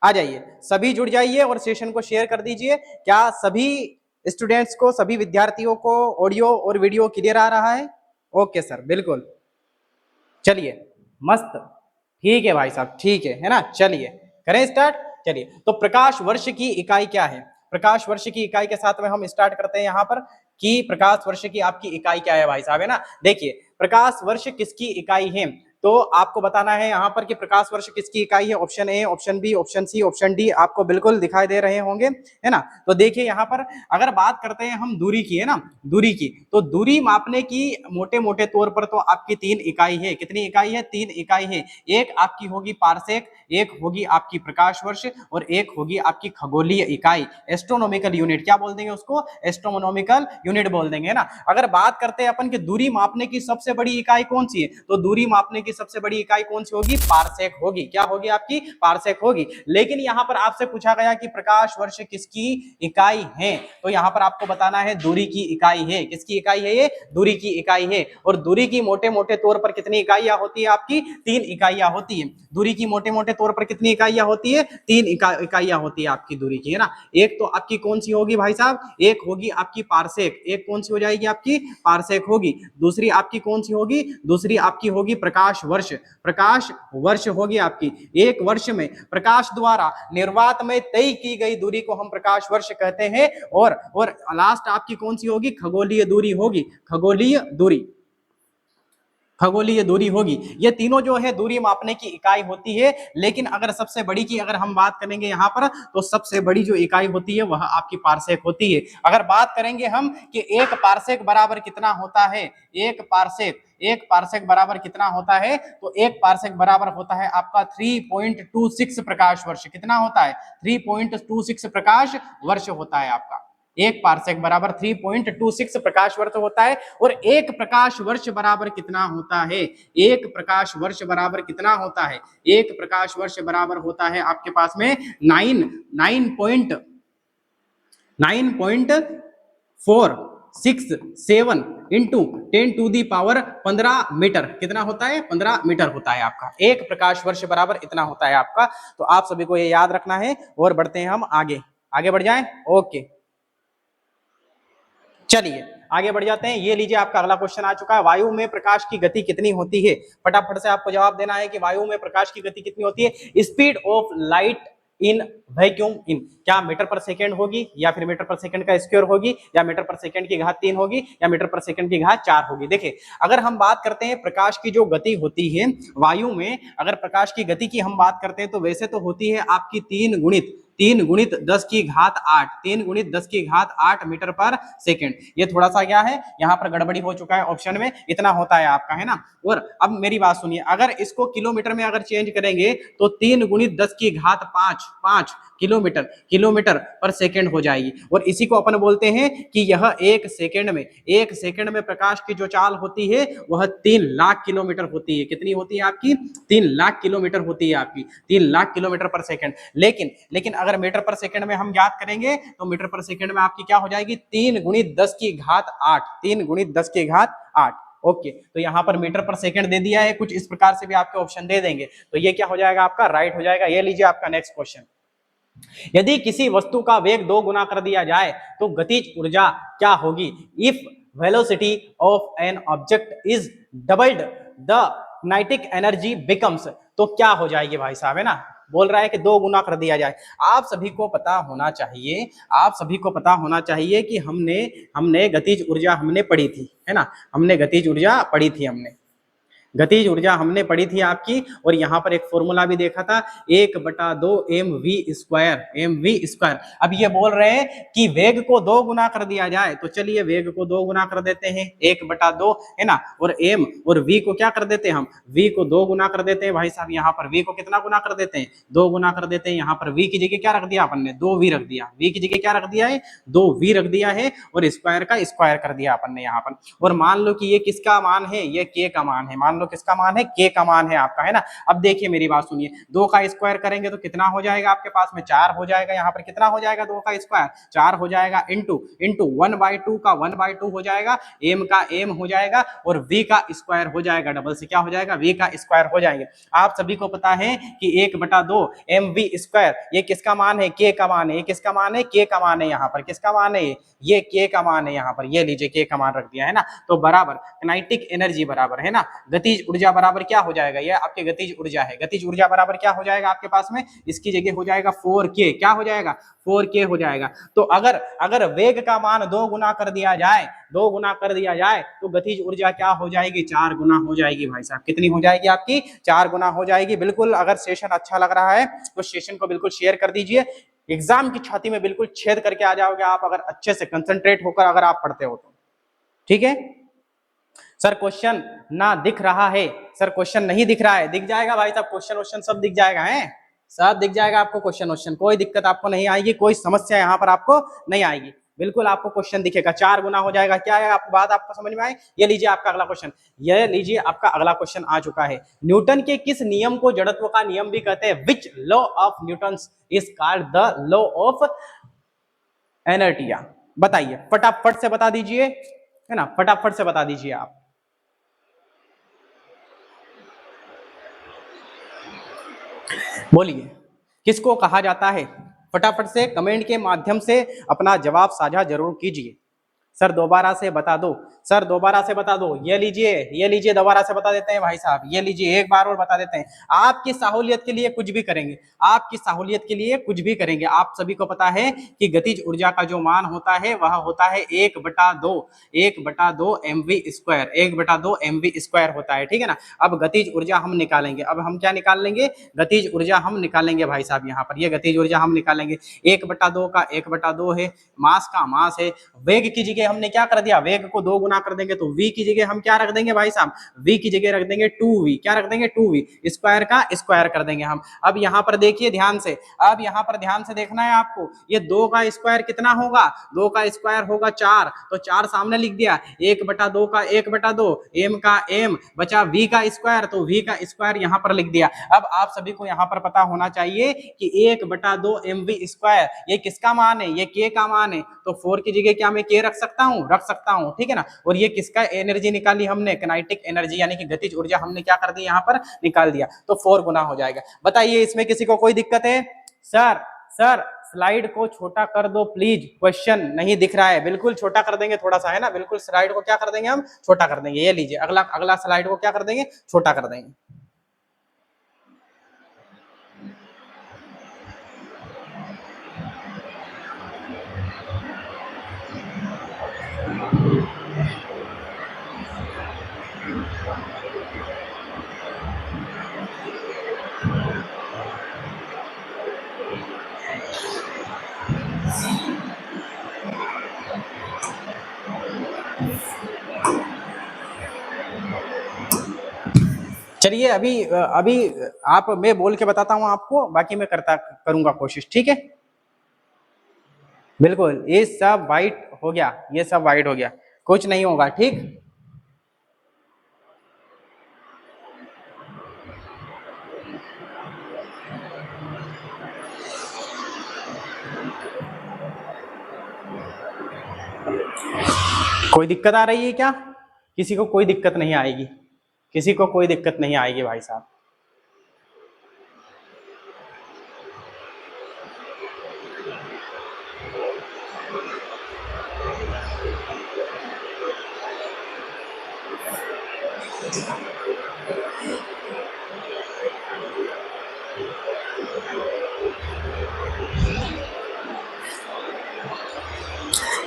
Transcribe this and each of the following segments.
आ जाइए, सभी जुड़ जाइए और सेशन को शेयर कर दीजिए। क्या सभी स्टूडेंट्स को, सभी विद्यार्थियों को ऑडियो और वीडियो क्लियर आ रहा है? ओके सर, बिल्कुल। चलिए, मस्त, ठीक है भाई साहब, ठीक है ना। चलिए करें स्टार्ट। चलिए, तो प्रकाश वर्ष की इकाई क्या है? प्रकाश वर्ष की इकाई के साथ में हम स्टार्ट करते हैं यहाँ पर कि प्रकाश वर्ष की आपकी इकाई क्या है भाई साहब, है ना। देखिए, प्रकाश वर्ष किसकी इकाई है, तो आपको बताना है यहाँ पर कि प्रकाश वर्ष किसकी इकाई है। Option A, option B, option C, option D आपको बिल्कुल दिखाई दे रहे होंगे, है ना। तो देखिए यहाँ पर अगर बात करते हैं हम दूरी की, है ना, दूरी की, तो दूरी मापने की मोटे मोटे तौर पर तो आपकी 3 इकाई है। कितनी इकाई है? 3 इकाई है। एक आपकी होगी पारसेक, एक होगी आपकी प्रकाश वर्ष और एक होगी आपकी खगोलीय इकाई, एस्ट्रोनॉमिकल यूनिट। क्या बोल देंगे उसको? एस्ट्रोनॉमिकल यूनिट बोल देंगे, है ना। अगर बात करते हैं अपन की दूरी मापने की सबसे बड़ी इकाई कौन सी है, तो दूरी मापने की सबसे बड़ी इकाई कौन सी होगी? पारसेक होगी। क्या होगी आपकी? पारसेक होगी। लेकिन यहां पर आपसे पूछा गया कि प्रकाश वर्ष किसकी इकाई है, तो यहां पर आपको बताना है दूरी की इकाई है। किसकी इकाई है? ये दूरी की इकाई है। और दूरी की मोटे मोटे तौर पर कितनी इकाइयां होती है आपकी? 3 इकाइयां होती है। दूरी की मोटे मोटे तौर पर कितनी इकाइयां होती है? 3 इकाइयां होती है आपकी दूरी की, है ना। एक तो आपकी कौन सी होगी भाई साहब? एक होगी आपकी पारसेक। एक कौन सी हो जाएगी आपकी? पारसेक होगी। दूसरी आपकी कौन सी होगी? दूसरी आपकी होगी प्रकाश वर्ष। प्रकाश वर्ष होगी आपकी। एक वर्ष में प्रकाश द्वारा निर्वात में तय की गई दूरी को हम प्रकाश वर्ष कहते हैं। और लास्ट आपकी कौन सी होगी? खगोलीय दूरी होगी। खगोलीय दूरी, खगोलीय दूरी होगी। ये तीनों जो है दूरी मापने की इकाई होती है। लेकिन अगर सबसे बड़ी की अगर हम बात करेंगे यहाँ पर, तो सबसे बड़ी जो इकाई होती है वह आपकी पारसेक होती है। अगर बात करेंगे हम कि एक पारसेक बराबर कितना होता है, एक पारसेक बराबर कितना होता है, तो एक पारसेक बराबर होता है आपका 3.26 प्रकाश वर्ष। कितना होता है? 3.26 प्रकाश वर्ष होता है आपका। एक पारसेक बराबर 3.26 प्रकाश वर्ष होता है। और एक प्रकाश वर्ष बराबर कितना होता है? एक प्रकाश वर्ष बराबर कितना होता है? एक प्रकाश वर्ष बराबर होता है आपके पास में 9.467 इंटू 10⁻15 मीटर। कितना होता है? 15 मीटर होता है आपका। एक प्रकाश वर्ष बराबर इतना होता है आपका। तो आप सभी को ये याद रखना है। और बढ़ते हैं हम आगे, आगे बढ़ जाएं। ओके, चलिए आगे बढ़ जाते हैं। ये लीजिए, आपका अगला क्वेश्चन आ चुका है। वायु में प्रकाश की गति कितनी होती है? फटाफट से आपको जवाब देना है कि वायु में प्रकाश की गति कितनी होती है। Speed of light in vacuum in, क्या मीटर पर सेकेंड होगी, या फिर मीटर पर सेकंड का स्क्वायर होगी, या मीटर पर सेकंड की घात 3 होगी, या मीटर पर सेकंड की घात 4 होगी? देखिए, अगर हम बात करते हैं प्रकाश की जो गति होती है वायु में, अगर प्रकाश की गति की हम बात करते हैं तो वैसे तो होती है आपकी 3 गुणित 10 की घात 8, 3 गुणित 10 की घात 8 मीटर पर सेकंड। ये थोड़ा सा क्या है, यहाँ पर गड़बड़ी हो चुका है ऑप्शन में, इतना होता है आपका, है ना। और अब मेरी बात सुनिए, अगर इसको किलोमीटर में अगर चेंज करेंगे तो 3 गुणित 10 की घात 5 किलोमीटर पर सेकंड हो जाएगी। और इसी को अपन बोलते हैं कि यह एक सेकंड में प्रकाश की जो चाल होती है वह 3 लाख किलोमीटर होती है। कितनी होती है आपकी? 3 लाख किलोमीटर होती है आपकी, 3 लाख किलोमीटर पर सेकंड। लेकिन अगर मीटर पर सेकंड में हम ज्ञात करेंगे तो मीटर पर सेकंड में आपकी क्या हो जाएगी? 3 गुणित 10 की घात 8, 3 गुणित 10 की घात 8। ओके, तो यहाँ पर मीटर पर सेकंड दे दिया है, कुछ इस प्रकार से भी आपके ऑप्शन दे देंगे, तो ये क्या हो जाएगा आपका? राइट हो जाएगा। ये लीजिए आपका नेक्स्ट क्वेश्चन। यदि किसी वस्तु का वेग 2 गुना कर दिया जाए तो गतिज ऊर्जा क्या होगी? If velocity of an object is doubled the kinetic energy becomes, तो क्या हो जाएगी भाई साहब, है ना। बोल रहा है कि 2 गुना कर दिया जाए। आप सभी को पता होना चाहिए, आप सभी को पता होना चाहिए कि हमने गतिज ऊर्जा हमने पढ़ी थी, है ना। हमने गतिज ऊर्जा पढ़ी थी, गतिज ऊर्जा हमने पढ़ी थी आपकी। और यहाँ पर एक फॉर्मूला भी देखा था, 1/2 mv²। अब ये बोल रहे हैं कि वेग को 2 गुना कर दिया जाए, तो चलिए वेग को 2 गुना कर देते हैं, 1/2, है ना। और m और v को क्या कर देते हैं हम? v को 2 गुना कर देते हैं भाई साहब। यहाँ पर v को कितना गुना कर देते हैं? 2 गुना कर देते हैं। यहाँ पर v की जगह क्या रख दिया अपन ने? 2v रख दिया। v की जगह क्या रख दिया है? 2v रख दिया है। और स्क्वायर का स्क्वायर कर दिया अपन ने यहाँ पर। और मान लो कि ये किसका मान है? ये k का मान है। मान लो किसका मान है, के का मान है आपका, है ना। अब देखिए मेरी बात सुनिए, 2 का स्क्वायर करेंगे तो कितना हो जाएगा आपके पास में, 4 हो जाएगा। यहाँ पर कितना हो जाएगा, 2 का स्क्वायर 4 हो जाएगा, इंटू 1/2 का 1/2 हो जाएगा, एम का एम हो जाएगा, और वी का स्क्वायर हो जाएगा, डबल से क्या हो जाएगा, वी का स्क्वायर हो जाएंगे। आप सभी को पता है कि 1/2 एम वी स्क्वायर ये किसका मान है, के का मान है। ये किसका मान है, के का मान है। यहाँ पर किसका मान है, ये के का मान है। यहाँ पर ये लीजिए के का मान रख दिया है ना। तो बराबर काइनेटिक एनर्जी बराबर है ना गतिज ऊर्जा बराबर क्या हो जाएगा, ये आपके गतिज ऊर्जा है। गतिज ऊर्जा बराबर क्या हो जाएगा आपके पास में, इसकी जगह हो जाएगा 4k, क्या हो जाएगा, 4k हो जाएगा। तो अगर वेग का मान 2 गुना कर दिया जाए, 2 गुना कर दिया जाए तो गतिज ऊर्जा क्या हो जाएगी, 4 गुना हो जाएगी भाई साहब। कितनी हो जाएगी आपकी, 4 गुना हो जाएगी। बिल्कुल अगर सेशन अच्छा लग रहा है तो सेशन को बिल्कुल शेयर कर दीजिए। एग्जाम की छाती में बिल्कुल छेद करके आ जाओगे आप, अगर अच्छे से कंसंट्रेट होकर अगर आप पढ़ते हो तो, ठीक है। सर क्वेश्चन ना दिख रहा है, सर क्वेश्चन नहीं दिख रहा है, दिख जाएगा भाई साहब, क्वेश्चन सब दिख जाएगा, है सब दिख जाएगा आपको क्वेश्चन, कोई दिक्कत आपको नहीं आएगी, कोई समस्या यहाँ पर आपको नहीं आएगी, बिल्कुल आपको क्वेश्चन दिखेगा। 4 गुना हो जाएगा, क्या है आपको बात आपको समझ में आए। ये लीजिए आपका अगला क्वेश्चन, ये लीजिए आपका अगला क्वेश्चन आ चुका है। न्यूटन के किस नियम को जड़त्व का नियम भी कहते हैं, which law of Newton is called the law of inertia. बताइए फटाफट से बता दीजिए, है ना, फटाफट से बता दीजिए आप। बोलिए किसको कहा जाता है, फटाफट से कमेंट के माध्यम से अपना जवाब साझा जरूर कीजिए। सर दोबारा से बता दो, सर दोबारा से बता दो। ये लीजिए दोबारा से बता देते हैं भाई साहब, ये लीजिए एक बार और बता देते हैं। आपकी सहूलियत के लिए कुछ भी करेंगे, आपकी सहूलियत के लिए कुछ भी करेंगे। आप सभी को पता है कि गतिज ऊर्जा का जो मान होता है वह होता है 1/2 mv स्क्वायर, 1/2 mv स्क्वायर होता है, ठीक है ना। अब गतिज ऊर्जा हम निकालेंगे, अब हम क्या निकाल लेंगे, गतिज ऊर्जा हम निकालेंगे भाई साहब। यहाँ पर ये गतिज ऊर्जा हम निकालेंगे, 1/2 का 1/2 है, मास का मास है, वेग की जगह हमने क्या कर दिया, वेग को 2 गुना कर देंगे तो v की जगह हम क्या रख देंगे भाई साहब, v की जगह रख देंगे 2v, क्या रख देंगे 2v, स्क्वायर का स्क्वायर कर देंगे हम। अब यहाँ पर देखिए ध्यान से, अब यहाँ पर ध्यान से देखना है आपको, ये 2 का स्क्वायर कितना होगा, 2 का स्क्वायर होगा 4, तो 4 सामने लिख दिया, 1/2 का 1/2 m का m बचा v का स्क्वायर, तो v का स्क्वायर यहाँ पर लिख दिया। अब आप सभी को यहाँ पर पता होना चाहिए कि 1/2 mv स्क्वायर ये किसका मान है, ये k का मान है, तो 4 की जगह क्या मैं k रख सकता हूँ, ठीक है ना। और ये किसका एनर्जी निकाली हमने, काइनेटिक एनर्जी यानी कि गतिज ऊर्जा हमने क्या कर दी यहाँ पर निकाल दिया, तो 4 गुना हो जाएगा। बताइए इसमें किसी को कोई दिक्कत है। सर स्लाइड को छोटा कर दो प्लीज, क्वेश्चन नहीं दिख रहा है। बिल्कुल छोटा कर देंगे थोड़ा सा, है ना, बिल्कुल स्लाइड को क्या कर देंगे हम, छोटा कर देंगे। ये लीजिए अगला स्लाइड को क्या कर देंगे, छोटा कर देंगे। चलिए अभी आप, मैं बोल के बताता हूं आपको, बाकी मैं करूंगा कोशिश, ठीक है। बिल्कुल ये सब वाइट हो गया, ये सब वाइट हो गया, कुछ नहीं होगा, ठीक। कोई दिक्कत आ रही है क्या, किसी को कोई दिक्कत नहीं आएगी, किसी को कोई दिक्कत नहीं आएगी भाई साहब।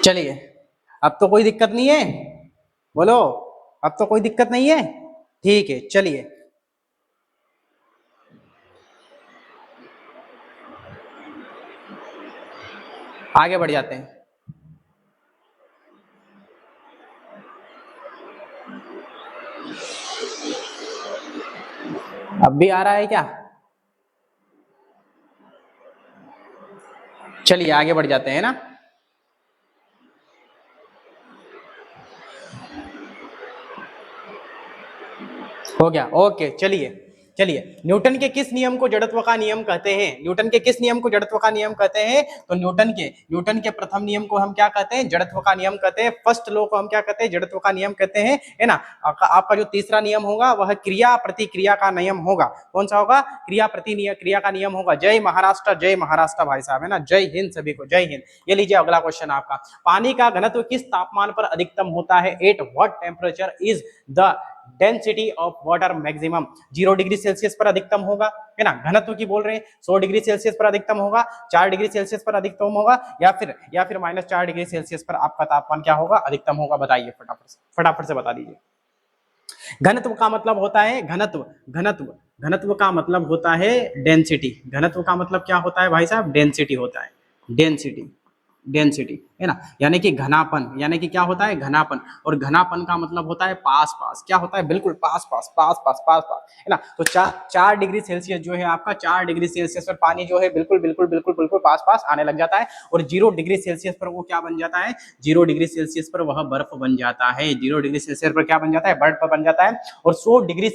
चलिए अब तो कोई दिक्कत नहीं है, बोलो अब तो कोई दिक्कत नहीं है, ठीक है। चलिए आगे बढ़ जाते हैं। अब भी आ रहा है क्या, चलिए आगे बढ़ जाते हैं ना। हो गया, ओके। चलिए चलिए, न्यूटन के किस नियम को जड़त्व का नियम कहते हैं? न्यूटन के किस नियम को जड़त्व का नियम कहते हैं? तो न्यूटन के प्रथम नियम को हम क्या कहते हैं? जड़त्व का नियम कहते हैं। फर्स्ट लॉ को हम क्या कहते हैं? जड़त्व का नियम कहते हैं, है ना। आपका जो तीसरा नियम होगा वह क्रिया प्रतिक्रिया का नियम होगा। कौन सा होगा? क्रिया प्रतिक्रिया का नियम होगा। जय महाराष्ट्र भाई साहब, है ना। जय हिंद सभी को, जय हिंद। ये लीजिए अगला क्वेश्चन आपका, पानी का घनत्व किस तापमान पर अधिकतम होता है? At what temperature is the density of water maximum? 0 degree Celsius पर अधिकतम होगा, है ना। घनत्व की बोल रहे हैं, 100 डिग्री सेल्सियस पर अधिकतम होगा, 4 डिग्री सेल्सियस पर अधिकतम होगा, या फिर -4 डिग्री सेल्सियस पर आपका तापमान क्या होगा? अधिकतम होगा। बताइए फटाफट से बता दीजिए। घनत्व का मतलब होता है घनत्व का मतलब होता है डेंसिटी। घनत्व का मतलब क्या होता है भाई साहब? डेंसिटी होता है, डेंसिटी, है ना। यानी कि घनापन, यानी कि क्या होता है? घनापन। और घनापन का मतलब होता है पास, क्या होता है? बिल्कुल पास, है ना। तो 4 डिग्री सेल्सियस जो है आपका, 4 डिग्री सेल्सियस पर पानी जो है बिल्कुल पास आने लग जाता है। और 0 डिग्री सेल्सियस पर वो क्या बन जाता है? 0 डिग्री सेल्सियस पर वह बर्फ बन जाता है। 0 डिग्री सेल्सियस पर क्या बन जाता है? बर्फ बन जाता है। और 100 डिग्री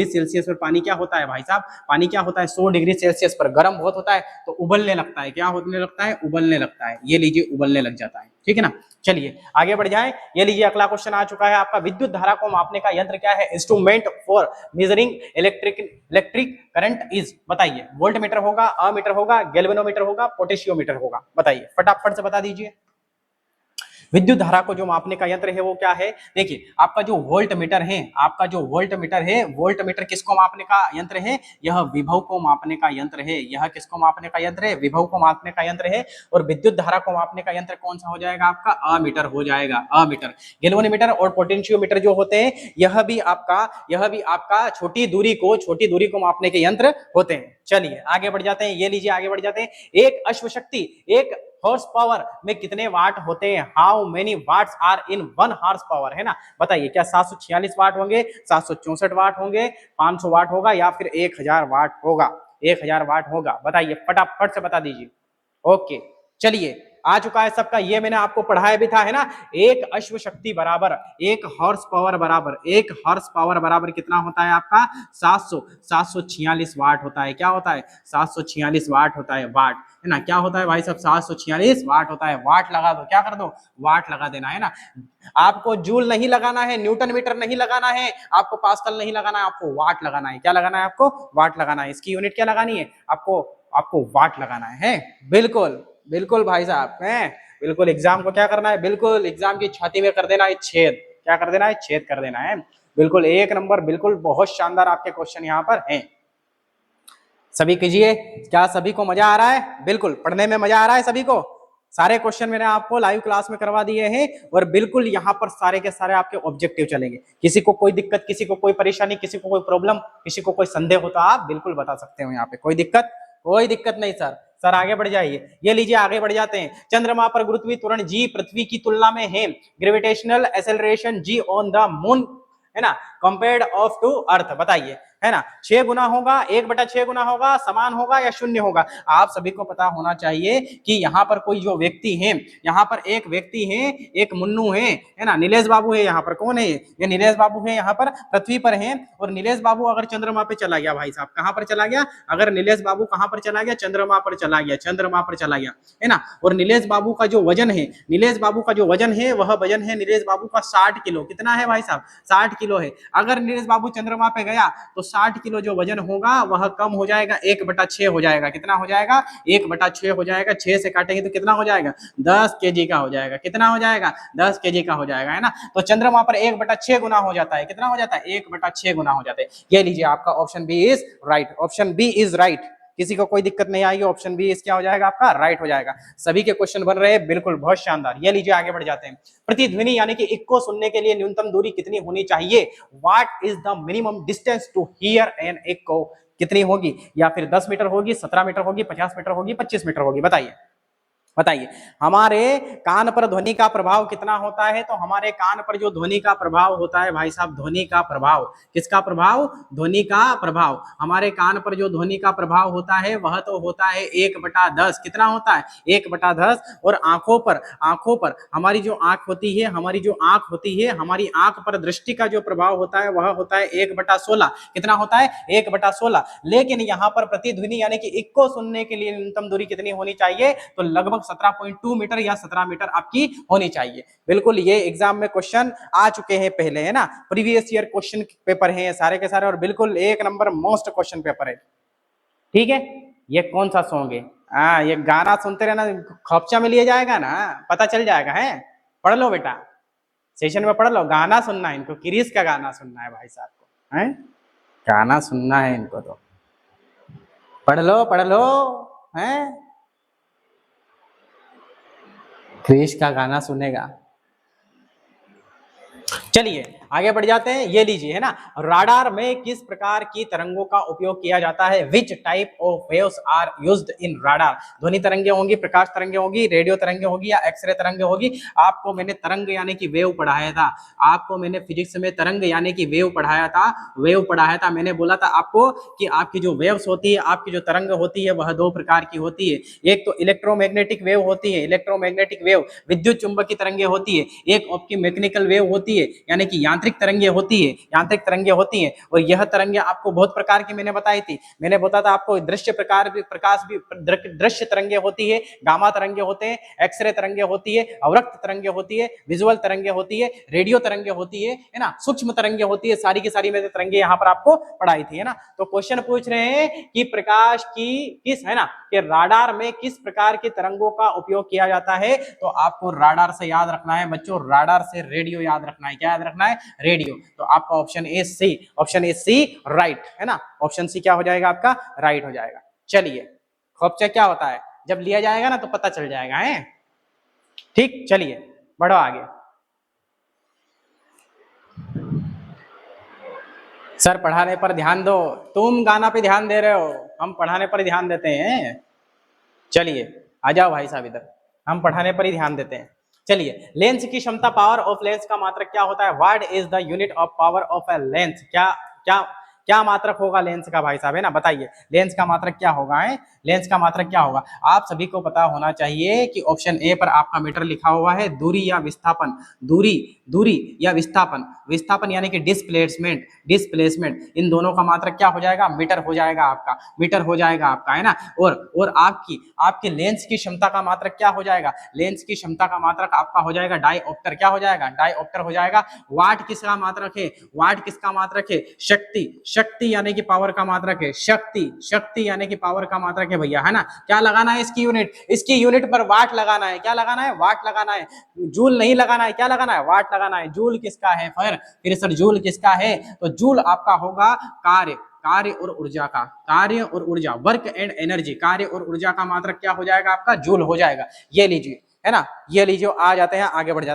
सेल्सियस पर पानी क्या होता है भाई साहब? पानी क्या होता है? 100 डिग्री सेल्सियस पर गर्म बहुत होता है, तो उबलने लगता है। क्या होने लगता है? उबलने लगता है। ये लीजिए, उबलने लग जाता है, ठीक है ना। चलिए आगे बढ़ जाएं। ये लीजिए अगला क्वेश्चन आ चुका है आपका, विद्युत धारा को मापने का यंत्र क्या है? Instrument for measuring electric current is? बताइए। वोल्टमीटर होगा, अमीटर होगा, गैल्वेनोमीटर होगा, पोटेशियोमीटर होगा? बताइए फटाफट से बता दीजिए। विद्युत धारा को जो मापने का यंत्र है वो क्या है? देखिए आपका जो वोल्टमीटर है, वोल्टमीटर किसको मापने का यंत्र है? यह विभव को मापने का यंत्र है। यह किसको मापने का यंत्र है? विभव को मापने का यंत्र है। और विद्युत धारा को मापने का यंत्र कौन सा हो जाएगा आपका? अमीटर हो जाएगा, अमीटर। गैल्वेनोमीटर और पोटेंशियोमीटर जो होते हैं, यह भी आपका छोटी दूरी को मापने के यंत्र होते हैं। चलिए आगे बढ़ जाते हैं। ये लीजिए आगे बढ़ जाते हैं। एक अश्वशक्ति, एक हॉर्स पावर में कितने वाट होते हैं? How many watts are in 1 horse power, है ना। बताइए, क्या 746 वाट होंगे, 764 वाट होंगे, 500 वाट होगा, या फिर 1000 वाट होगा? 1000 वाट होगा। बताइए फटाफट से बता दीजिए। ओके चलिए, आ चुका है सबका। ये मैंने आपको पढ़ाया भी था, है ना। एक अश्वशक्ति बराबर एक हॉर्स पावर बराबर कितना होता है आपका? 746 वाट होता है। क्या होता है? 746 वाट होता है, वाट, है ना। क्या होता है भाई साहब? 746 वाट होता है। वाट लगा दो, क्या कर दो? वाट लगा देना, है ना। आपको जूल नहीं लगाना है, न्यूटन मीटर नहीं लगाना है, आपको पास्कल नहीं लगाना है, आपको वाट लगाना है। क्या लगाना है आपको? वाट लगाना है। इसकी यूनिट क्या लगानी है आपको वाट लगाना है। बिल्कुल भाई साहब, हैं बिल्कुल। एग्जाम को क्या करना है? बिल्कुल एग्जाम की छाती में कर देना है छेद। क्या कर देना है? छेद कर देना है। बिल्कुल 1 नंबर, बिल्कुल बहुत शानदार आपके क्वेश्चन यहाँ पर हैं। सभी कीजिए। क्या सभी को मजा आ रहा है? बिल्कुल पढ़ने में मजा आ रहा है सभी को? सारे क्वेश्चन मैंने आपको लाइव क्लास में करवा दिए हैं, और बिल्कुल यहाँ पर सारे के सारे आपके ऑब्जेक्टिव चलेंगे। किसी को कोई दिक्कत, किसी को कोई परेशानी, किसी को कोई प्रॉब्लम, किसी को कोई संदेह होता है, आप बिल्कुल बता सकते हो यहाँ पे। कोई दिक्कत नहीं सर आगे बढ़ जाइए। ये लीजिए आगे बढ़ जाते हैं। चंद्रमा पर गुरुत्वीय त्वरण जी पृथ्वी की तुलना में है। Gravitational acceleration g on the moon, है ना, कंपेयर्ड ऑफ टू अर्थ। बताइए, है ना। 6 गुना होगा, 1/6 गुना होगा, समान होगा, या शून्य होगा? आप सभी को पता होना चाहिए कि यहाँ पर कोई जो व्यक्ति है, यहाँ पर एक व्यक्ति है, एक मुन्नू है ना, नीलेश बाबू है। यहाँ पर कौन है? ये नीलेश बाबू है, यहाँ पर पृथ्वी पर है। और नीलेश बाबू अगर चंद्रमा पे चला गया भाई साहब, कहाँ पर चला गया? अगर नीलेश बाबू कहाँ पर चला गया? चंद्रमा पर चला गया, है ना। और नीलेश बाबू का जो वजन है, वह वजन है नीलेश बाबू का 60 किलो। कितना है भाई साहब? 60 किलो है। अगर नीलेश बाबू चंद्रमा पे गया तो 60 किलो जो वजन होगा वह कम हो जाएगा, 1/6 हो जाएगा। कितना हो जाएगा? 1/6 हो जाएगा। 6 से काटेंगे तो कितना हो जाएगा? 10 kg का हो जाएगा। कितना हो जाएगा? 10 kg का हो जाएगा, है ना। तो चंद्रमा पर 1/6 गुना हो जाता है। कितना हो जाता है? 1/6 गुना हो जाता है। ये लीजिए आपका option B is right. Option B is right. किसी को कोई दिक्कत नहीं आएगी, ऑप्शन बी इस क्या हो जाएगा आपका? राइट हो जाएगा। सभी के क्वेश्चन बन रहे हैं, बिल्कुल बहुत शानदार। ये लीजिए आगे बढ़ जाते हैं। प्रतिध्वनि यानी कि इको सुनने के लिए न्यूनतम दूरी कितनी होनी चाहिए? What is the minimum distance to hear an echo? कितनी होगी? या फिर 10 मीटर होगी, 17 मीटर होगी, 50 मीटर होगी, 25 मीटर होगी? बताइए बताइए, हमारे कान पर ध्वनि का प्रभाव कितना होता है? तो हमारे कान पर जो ध्वनि का प्रभाव होता है भाई साहब, ध्वनि का प्रभाव, किसका प्रभाव? ध्वनि का प्रभाव। हमारे कान पर जो ध्वनि का प्रभाव होता है वह तो होता है 1/10। कितना होता है? 1/10। और आंखों पर हमारी जो आंख होती है, हमारी आंख पर दृष्टि का जो प्रभाव होता है वह होता है 1/16। कितना होता है? 1/16। लेकिन यहाँ पर प्रतिध्वनि यानी कि इक्को सुनने के लिए न्यूनतम दूरी कितनी होनी चाहिए? तो लगभग 17.2 मीटर या 17 मीटर आपकी होनी चाहिए। बिल्कुल, ये एग्जाम में क्वेश्चन आ चुके हैं पहले, है ना, प्रीवियस ईयर क्वेश्चन पेपर है सारे के सारे, और बिल्कुल एक नंबर मोस्ट क्वेश्चन पेपर है। ठीक है, ये कौन सा सॉन्ग है? ये गाना सुनते रहना, खपचा में लिए जाएगा ना, पता चल जाएगा। है, पढ़ लो बेटा, सेशन में पढ़ लो। गाना सुनना है इनको, क्रिस का गाना सुनना है भाई साहब को, है गाना सुनना है इनको, तो पढ़ लो, है क्रिश का गाना सुनेगा। चलिए आगे बढ़ जाते हैं। ये लीजिए, है ना, राडार में किस प्रकार की तरंगों का उपयोग किया जाता है? Which type of waves are used in radar? ध्वनि तरंगे होंगी, प्रकाश तरंगे होंगी, रेडियो तरंगे होगी, या एक्सरे तरंगे होगी? आपको मैंने तरंग यानी कि वेव पढ़ाया था, आपको मैंने फिजिक्स में तरंग यानी कि वेव पढ़ाया था। मैंने बोला था आपको कि आपकी जो वेव्स होती है, आपकी जो तरंग होती है वह दो प्रकार की होती है। एक तो इलेक्ट्रोमैग्नेटिक वेव होती है, इलेक्ट्रोमैग्नेटिक वेव विद्युत चुंबकीय तरंगे होती है। एक आपकी मैकेनिकल वेव होती है, यानी कि यांत्रिक तरंगे होती है। और यह तरंगे आपको बहुत प्रकार की मैंने बताई थी। मैंने बताया था आपको दृश्य दृश्य तरंगे होती है, गामा तरंगे होते हैं, एक्सरे तरंगे होती है, अवरक्त तरंगे होती है, विजुअल तरंगे होती है, रेडियो तरंगे होती है ना, सूक्ष्म तरंगे होती है। सारी की सारी मैंने तरंगे यहाँ पर आपको पढ़ाई थी, है ना। तो क्वेश्चन पूछ रहे हैं कि प्रकाश की किस, है ना, कि राडार में किस प्रकार की तरंगों का उपयोग किया जाता है? तो आपको राडार से याद रखना है बच्चों, राडार से रेडियो याद रखना है। क्या याद रखना है? रेडियो। तो आपका ऑप्शन ए सी राइट, है ना। ऑप्शन सी क्या हो जाएगा आपका? राइट हो जाएगा। चलिए, खौफचा क्या होता है? जब लिया जाएगा ना तो पता चल जाएगा, है ठीक। चलिए बढ़ो आगे। सर पढ़ाने पर ध्यान दो, तुम गाना पे ध्यान दे रहे हो, हम पढ़ाने पर ध्यान देते हैं। चलिए आ जाओ भाई साहब इधर, हम पढ़ाने पर ही ध्यान देते हैं। चलिए, लेंस की क्षमता, पावर ऑफ लेंस का मात्रक क्या होता है? What is the unit of power of a lens? क्या क्या क्या मात्रक होगा लेंस का भाई साहब, है ना, बताइए। लेंस का मात्रक क्या होगा? है लेंस का मात्रक क्या होगा? आप सभी को पता होना चाहिए कि ऑप्शन ए पर आपका मीटर लिखा हुआ है, दूरी या विस्थापन, दूरी या विस्थापन यानी कि डिस्प्लेसमेंट, इन दोनों का मात्रक क्या हो जाएगा? मीटर हो जाएगा आपका, है ना। और आपकी लेंस की क्षमता का मात्रक क्या हो जाएगा? लेंस की क्षमता का मात्रक आपका हो जाएगा डायऑप्टर। क्या हो जाएगा? डायऑप्टर हो जाएगा। वाट किसका मात्रक है? शक्ति यानी कि पावर का मात्रक है। शक्ति यानी कि पावर का मात्रक है भैया, है ना। क्या लगाना है इसकी यूनिट पर? वाट लगाना है। क्या लगाना है? वाट लगाना है, जूल नहीं लगाना है। क्या लगाना है? वाट लगाना है। जूल किसका है? फिर सर जूल किसका है? तो जूल आपका होगा कार्य और ऊर्जा, वर्क एंड एनर्जी, कार्य और ऊर्जा का मात्रक क्या हो जाएगा आपका? जूल हो जाएगा। ये लीजिए, है ना, ये लीजिए। आ जाते हैं आगे बढ़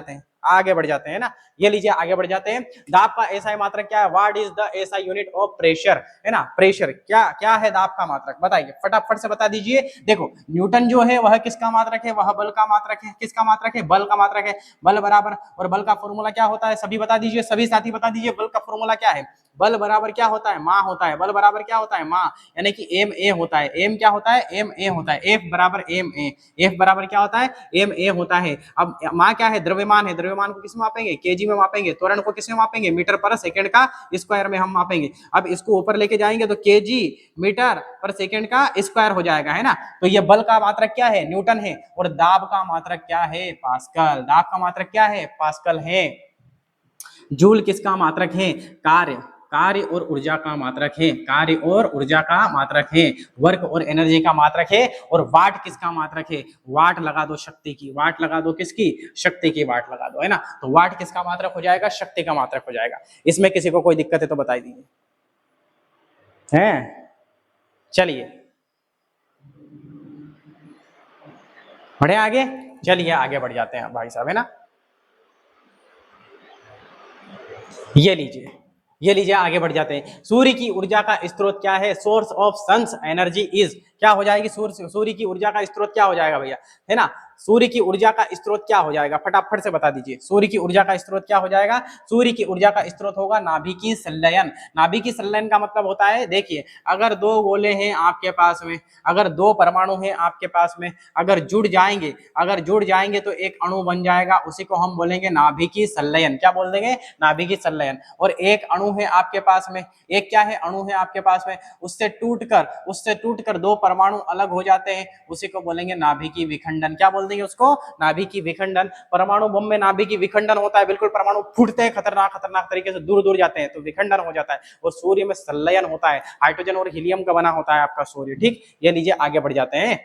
जाते हैं ना। ये लीजिए आगे बढ़ जाते हैं। दाब का एसआई मात्रक क्या है? What is the SI unit of pressure, है ना। प्रेशर क्या है दाब का मात्रक? बताइए फटाफट से बता दीजिए। देखो न्यूटन जो है वह किसका मात्रक है? वह बल का मात्रक है। किसका मात्रक है? बल का मात्रक है। बल बराबर, और बल का फॉर्मूला क्या होता है? सभी बता दीजिए, सभी साथी बता दीजिए, बल का फॉर्मूला क्या है? बल बराबर क्या होता है? माँ होता है। बल बराबर क्या होता है? माँ, यानी कि एम ए होता है। एम क्या होता है? एम ए होता है। एफ बराबर एम ए, एफ बराबर क्या होता है? एम ए होता है। अब माँ क्या है? द्रव्यमान है। द्रव्यमान को किस में मापेंगे? केजी में मापेंगे। त्वरण को किस में मापेंगे? मीटर पर सेकंड का स्क्वायर में हम मापेंगे। अब इसको ऊपर लेके जाएंगे तो केजी मीटर पर सेकंड का स्क्वायर हो जाएगा, है ना। तो ये बल का मात्रक क्या है? न्यूटन है। और दाब का मात्रक क्या है? पास्कल। दाब का मात्रक क्या है? पास्कल है। जूल किसका मात्रक है? कार्य और ऊर्जा का मात्रक है। वर्क और एनर्जी का मात्रक है। और वाट किसका मात्रक है? वाट लगा दो शक्ति की, वाट लगा दो किसकी? शक्ति की वाट लगा दो, है ना। तो वाट किसका मात्रक हो जाएगा? शक्ति का मात्रक हो जाएगा। इसमें किसी को कोई दिक्कत है तो बताई दीजिए, हैं। चलिए बढ़े आगे। चलिए आगे बढ़ जाते हैं भाई साहब, है ना। ये लीजिए आगे बढ़ जाते हैं। सूर्य की ऊर्जा का स्रोत क्या है? Source of sun's energy is, क्या हो जाएगी? सूर्य की ऊर्जा का स्रोत क्या हो जाएगा भैया, है ना। सूर्य की ऊर्जा का स्रोत क्या हो जाएगा, फटाफट से बता दीजिए। सूर्य की ऊर्जा का स्रोत क्या हो जाएगा? सूर्य की ऊर्जा का स्रोत होगा नाभिकीय संलयन। नाभिकीय संलयन का मतलब होता है, देखिए अगर दो गोले हैं आपके पास में, अगर दो परमाणु हैं आपके पास में, अगर जुड़ जाएंगे तो एक अणु बन जाएगा, उसी को हम बोलेंगे नाभिकीय संलयन। क्या बोल देंगे? नाभिकीय संलयन। और एक अणु है आपके पास में, एक क्या है? अणु है आपके पास में, उससे टूटकर दो परमाणु अलग हो जाते हैं, उसी को बोलेंगे नाभिकीय विखंडन। क्या बोल देंगे उसको? नाभिकीय विखंडन। परमाणु बम में नाभिकीय विखंडन होता है, बिल्कुल परमाणु फूटते हैं खतरनाक तरीके से, दूर दूर जाते हैं तो विखंडन हो जाता है। और सूर्य में संलयन होता है, हाइड्रोजन और हीलियम का बना होता है आपका सूर्य। ठीक, ये लीजिए आगे बढ़ जाते हैं,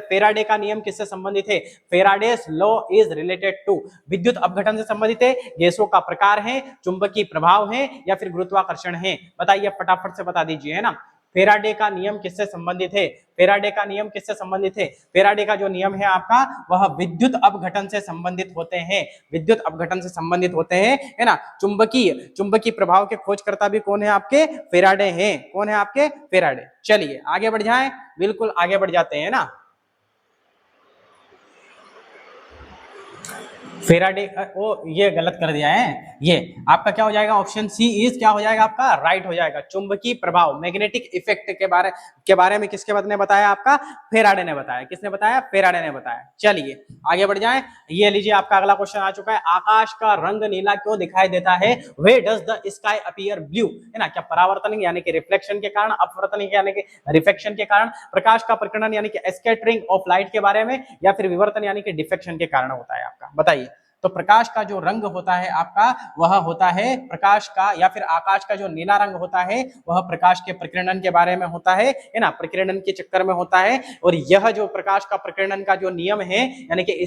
फेराडे का नियम किससे संबंधित है? Faraday's law is related to, विद्युत अपघटन से संबंधित है, गैसों का प्रकार है, चुंबकीय प्रभाव है, या फिर गुरुत्वाकर्षण है? बताइए, फटाफट से बता दीजिए, है ना। फेराडे का नियम किससे संबंधित है? फेराडे का नियम किससे संबंधित है? फेराडे का जो नियम है आपका, वह विद्युत अपघटन से संबंधित होते हैं, विद्युत अपघटन से संबंधित होते हैं, है ना। चुंबकीय प्रभाव के खोजकर्ता भी कौन है आपके? फेराडे हैं। कौन है आपके? फेराडे। चलिए आगे बढ़ जाएं, बिल्कुल आगे बढ़ जाते हैं ना। फेराडे, ओ ये गलत कर दिया है, ये आपका क्या हो जाएगा? ऑप्शन सी इज क्या हो जाएगा आपका? राइट हो जाएगा। चुंबकीय प्रभाव, मैग्नेटिक इफेक्ट के बारे में किसके ने बताया? आपका फेराडे ने बताया। किसने बताया? फेराडे ने बताया। चलिए आगे बढ़ जाएं, ये लीजिए आपका अगला क्वेश्चन आ चुका है। आकाश का रंग नीला क्यों दिखाई देता है? Why does the sky appear blue, है ना। क्या परावर्तन यानी कि रिफ्लेक्शन के कारण, अपवर्तन यानी कि रिफ्लेक्शन के कारण, प्रकाश का प्रकीर्णन यानी कि स्कैटरिंग ऑफ लाइट के बारे में, या फिर विवर्तन यानी कि डिफ्रेक्शन के कारण होता है आपका? बताइए। तो प्रकाश का जो रंग होता है आपका, वह होता है प्रकाश का, या फिर आकाश का जो नीला रंग होता है वह प्रकाश के प्रकीर्णन के बारे में होता है ना, प्रकीर्णन के चक्कर में होता है। और यह जो प्रकाश का प्रकीर्णन का जो नियम है, यानी कि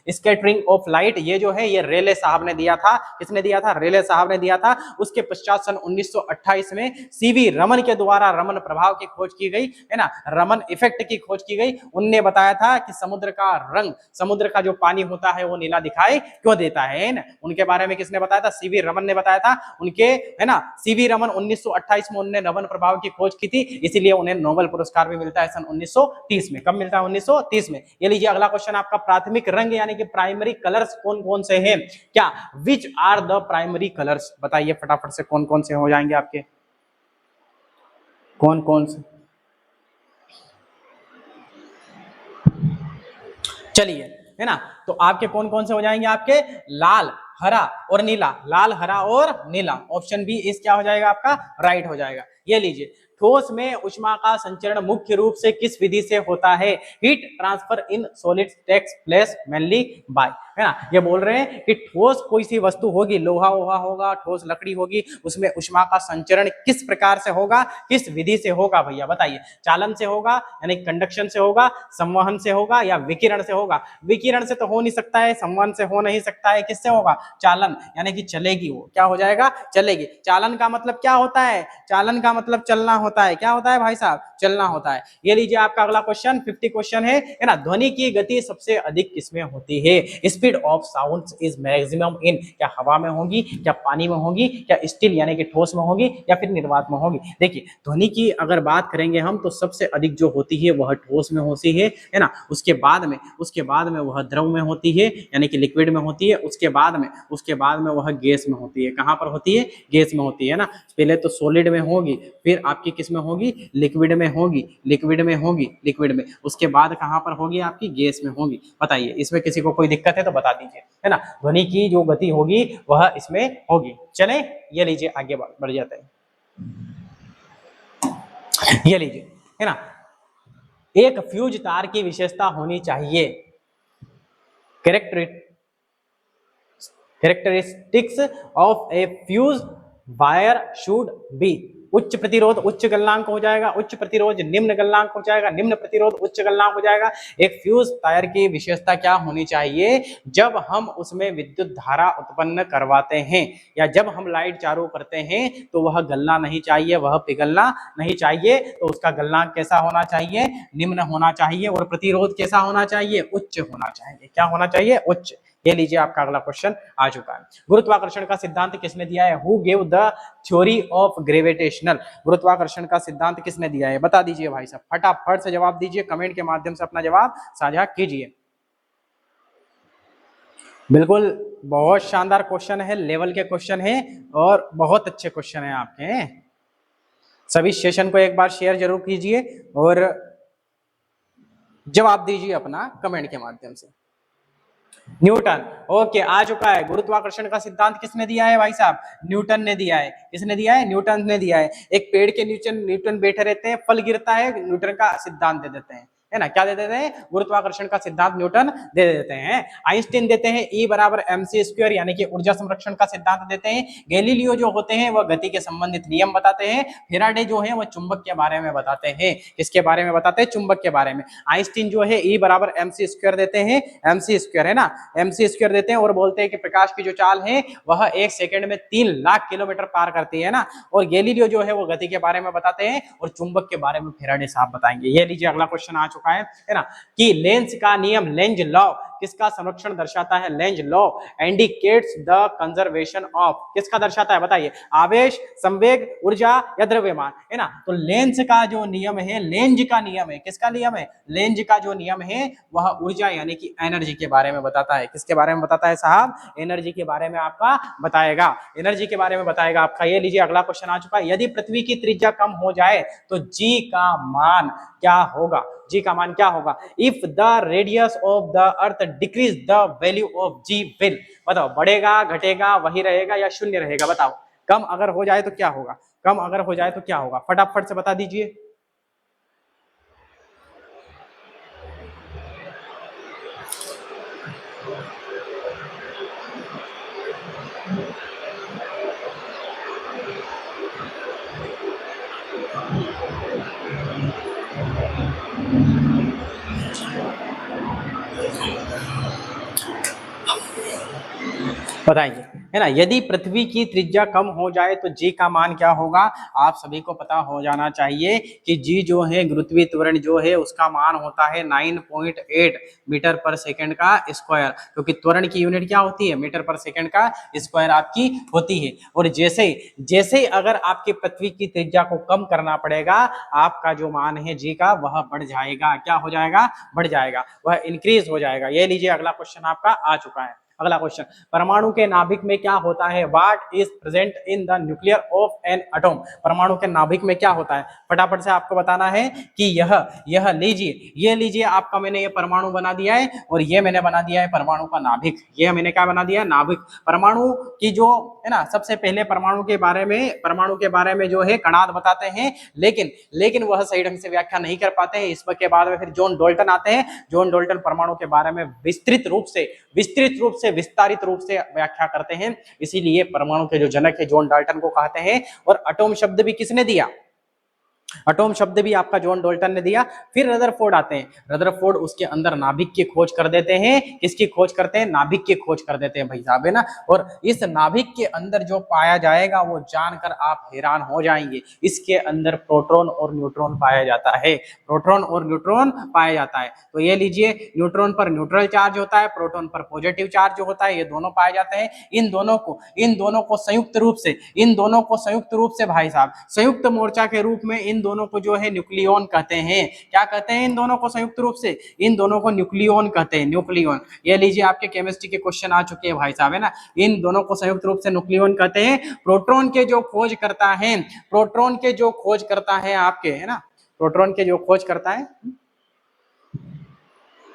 स्कैटरिंग ऑफ लाइट, ये जो है ये रेले साहब ने दिया था। किसने दिया था? रेले साहब ने दिया था। उसके पश्चात सन 1928 में सीवी रमन के द्वारा रमन प्रभाव की खोज की गई, है ना, रमन इफेक्ट की खोज की गई। उनने बताया था कि समुद्र का रंग, समुद्र का जो पानी होता है वो नीला दिखाई क्यों देता है ना। उनके बारे में किसने बताया था? सीवी रमन ने बताया था। उनके, है ना, सीवी रमन 1928 में उन्होंने रमन प्रभाव की खोज की थी, इसीलिए उन्हें नोबेल पुरस्कार भी मिलता है सन 1930 में। कब मिलता है? 1930 में। ये लीजिए अगला क्वेश्चन आपका, प्राथमिक रंग यानी कि प्राइमरी कलर्स कौन कौन से हैं? क्या? Which are the primary colours? बताइए फटाफट से, कौन कौन से हो जाएंगे आपके? कौन कौन से? चलिए, है ना, तो आपके कौन कौन से हो जाएंगे? आपके लाल, हरा और नीला। लाल, हरा और नीला। ऑप्शन बी इस क्या हो जाएगा आपका? राइट हो जाएगा। ये लीजिए, ठोस में ऊष्मा का संचरण मुख्य रूप से किस विधि से होता है? Heat transfer in solids takes place mainly by, है ना। ये बोल रहे हैं कि ठोस कोई सी वस्तु होगी, लोहा वोहा होगा, ठोस लकड़ी होगी, उसमें ऊष्मा का संचरण किस प्रकार से होगा, किस विधि से होगा भैया? बताइए। चालन से होगा यानी कंडक्शन से होगा, संवहन से होगा, या विकिरण से होगा? विकिरण से तो हो नहीं सकता है, संवहन से हो नहीं सकता है, किससे होगा? चालन, यानी कि चलेगी वो। क्या हो जाएगा? चलेगी। चालन का मतलब क्या होता है? चालन का मतलब चलना होता है। क्या होता है भाई साहब? चलना होता है। ये लीजिए आपका अगला क्वेश्चन, 50 क्वेश्चन है ना। ध्वनि की गति सबसे अधिक किसमें होती है? Speed of sound is maximum in, क्या हवा में होगी, क्या पानी में होगी, क्या स्टील यानी कि ठोस में होगी, या फिर निर्वात में होगी? देखिए, ध्वनि की अगर बात करेंगे हम तो सबसे अधिक जो होती है वह ठोस में होती है ना। उसके बाद में वह द्रव में होती है, यानी कि लिक्विड में होती है। उसके बाद में वह गैस में होती है। कहां पर होती है? गैस में होती है ना। पहले तो सॉलिड में होगी, फिर आपकी किस में होगी? लिक्विड में होगी, लिक्विड में। उसके बाद कहां पर होगी? आपकी गैस में होगी। बताइए, इसमें किसी को कोई दिक्कत है तो बता दीजिए, है ना। ध्वनि की जो गति होगी वह इसमें होगी। चले, ये लीजिए आगे बढ़ जाते हैं। ये लीजिए, है ना, एक फ्यूज तार की विशेषता होनी चाहिए। Characteristics of A fuse wire should be, उच्च प्रतिरोध उच्च गलनांक हो जाएगा, उच्च प्रतिरोध निम्न गलनांक हो जाएगा, निम्न प्रतिरोध उच्च गलनांक हो जाएगा। एक फ्यूज तार की विशेषता क्या होनी चाहिए? जब हम उसमें विद्युत धारा उत्पन्न करवाते हैं, या जब हम लाइट चालू करते हैं, तो वह गलना नहीं चाहिए, वह पिघलना नहीं चाहिए। तो उसका गलनांक कैसा होना चाहिए? निम्न होना चाहिए। और प्रतिरोध कैसा होना चाहिए? उच्च होना चाहिए। क्या होना चाहिए? उच्च। ये लीजिए आपका अगला क्वेश्चन आ चुका है। गुरुत्वाकर्षण का सिद्धांत किसने दिया है? Who give the theory of gravitational? गुरुत्वाकर्षण का सिद्धांत किसने दिया है? बता दीजिए भाई साहब, फटाफट से जवाब दीजिए, कमेंट के माध्यम से अपना जवाब साझा कीजिए। बिल्कुल, बहुत शानदार क्वेश्चन है, लेवल के क्वेश्चन है और बहुत अच्छे क्वेश्चन है आपके। सभी सेशन को एक बार शेयर जरूर कीजिए और जवाब दीजिए अपना कमेंट के माध्यम से। न्यूटन, ओके, आ चुका है। गुरुत्वाकर्षण का सिद्धांत किसने दिया है भाई साहब? न्यूटन ने दिया है। किसने दिया है? न्यूटन ने दिया है। एक पेड़ के नीचे न्यूटन बैठे रहते हैं, फल गिरता है, न्यूटन का सिद्धांत दे देते हैं, है ना? क्या दे देते हैं? गुरुत्वाकर्षण का सिद्धांत न्यूटन दे देते हैं। आइंस्टीन देते हैं E बराबर mc स्क्वायर यानी कि ऊर्जा संरक्षण का सिद्धांत देते हैं। गैलीलियो जो होते हैं वह गति के संबंधित नियम बताते हैं। फेराडे जो है वह चुंबक के बारे में बताते हैं। किसके बारे में बताते हैं? चुंबक के बारे में। आइंस्टीन जो है E बराबर mc स्क्वायर देते हैं, mc स्क्वायर, है ना, mc स्क्वायर देते हैं और बोलते हैं कि प्रकाश की जो चाल है वह 1 सेकंड में 3 लाख किलोमीटर पार करती है ना। और गैलीलियो जो है वो गति के बारे में बताते हैं और चुंबक के बारे में फेराडे साहब बताएंगे। ये लीजिए अगला क्वेश्चन आ चुका है ना, कि लेंज का नियम, लेंज लॉ किसका संरक्षण दर्शाता है? Lenz law indicates the conservation of, किसका दर्शाता है बताइए? आवेश, संवेग, ऊर्जा या द्रव्यमान, है ना। तो लेंज का जो नियम है, लेंज का नियम है, किसका नियम है? लेंज का जो नियम है वह ऊर्जा यानी कि एनर्जी के बारे में बताता है। किसके बारे में बताता है साहब? एनर्जी के बारे में आपका बताएगा, एनर्जी के बारे में बताएगा आपका। ये लीजिए अगला क्वेश्चन आ चुका है, यदि पृथ्वी की त्रिज्या कम हो जाए तो जी का मान क्या होगा? जी का मान क्या होगा? If the radius of the earth decreases the value of g will, बताओ, बढ़ेगा, घटेगा, वही रहेगा या शून्य रहेगा? बताओ, कम अगर हो जाए तो क्या होगा? कम अगर हो जाए तो क्या होगा? फटाफट से बता दीजिए। बताइए, है ना। यदि पृथ्वी की त्रिज्या कम हो जाए तो जी का मान क्या होगा? आप सभी को पता हो जाना चाहिए कि जी जो है, गुरुत्वीय त्वरण जो है, उसका मान होता है 9.8 मीटर पर सेकंड का स्क्वायर, क्योंकि त्वरण की यूनिट क्या होती है? मीटर पर सेकंड का स्क्वायर आपकी होती है। और जैसे जैसे अगर आपकी पृथ्वी की त्रिज्या को कम करना पड़ेगा, आपका जो मान है जी का वह बढ़ जाएगा। क्या हो जाएगा? बढ़ जाएगा, वह इंक्रीज हो जाएगा। ये लीजिए अगला क्वेश्चन आपका आ चुका है। अगला क्वेश्चन, परमाणु के नाभिक में क्या होता है? What is present in the nuclear of an atom? परमाणु के नाभिक में क्या होता है? फटाफट से आपको बताना है कि यह लीजिए, ये लीजिए आपका, मैंने ये परमाणु बना दिया है और ये मैंने बना दिया है परमाणु का नाभिक। ये मैंने क्या बना दिया है? नाभिक। परमाणु की जो है ना, सबसे पहले परमाणु के बारे में जो है कणाद बताते हैं, लेकिन वह सही ढंग से व्याख्या नहीं कर पाते हैं। इसके बाद में फिर जॉन डाल्टन आते हैं। जॉन डाल्टन परमाणु के बारे में विस्तृत रूप से विस्तारित रूप से व्याख्या करते हैं। इसीलिए परमाणु के जो जनक है जॉन डाल्टन को कहते हैं। और एटॉम शब्द भी किसने दिया? एटॉम शब्द भी आपका जॉन डाल्टन ने दिया। फिर रदरफोर्ड आते हैं। रदरफोर्ड उसके अंदर नाभिक की खोज कर देते हैं। किसकी खोज करते हैं? नाभिक की खोज कर देते हैं भाई साहब, है ना। और इस नाभिक के अंदर जो पाया जाएगा वो जानकर आप हैरान हो जाएंगे। इसके अंदर प्रोटॉन और न्यूट्रॉन पाया जाता है। प्रोटॉन और न्यूट्रॉन पाया जाता है। तो ये लीजिए, न्यूट्रॉन पर न्यूट्रल चार्ज होता है, प्रोटॉन पर पॉजिटिव चार्ज जो होता है, ये दोनों पाए जाते हैं। इन दोनों को संयुक्त रूप से भाई साहब, संयुक्त मोर्चा के रूप में इन दोनों को जो है न्यूक्लियन कहते हैं। क्या कहते हैं? इन दोनों को संयुक्त रूप से, इन दोनों को न्यूक्लियन कहते हैं, न्यूक्लियन। ये लीजिए आपके केमिस्ट्री के क्वेश्चन आ चुके हैं भाई साहब, है ना। इन दोनों को संयुक्त रूप से न्यूक्लियन कहते हैं। प्रोटॉन के जो खोज करता है आपके, है ना, प्रोटॉन के जो खोज करता है,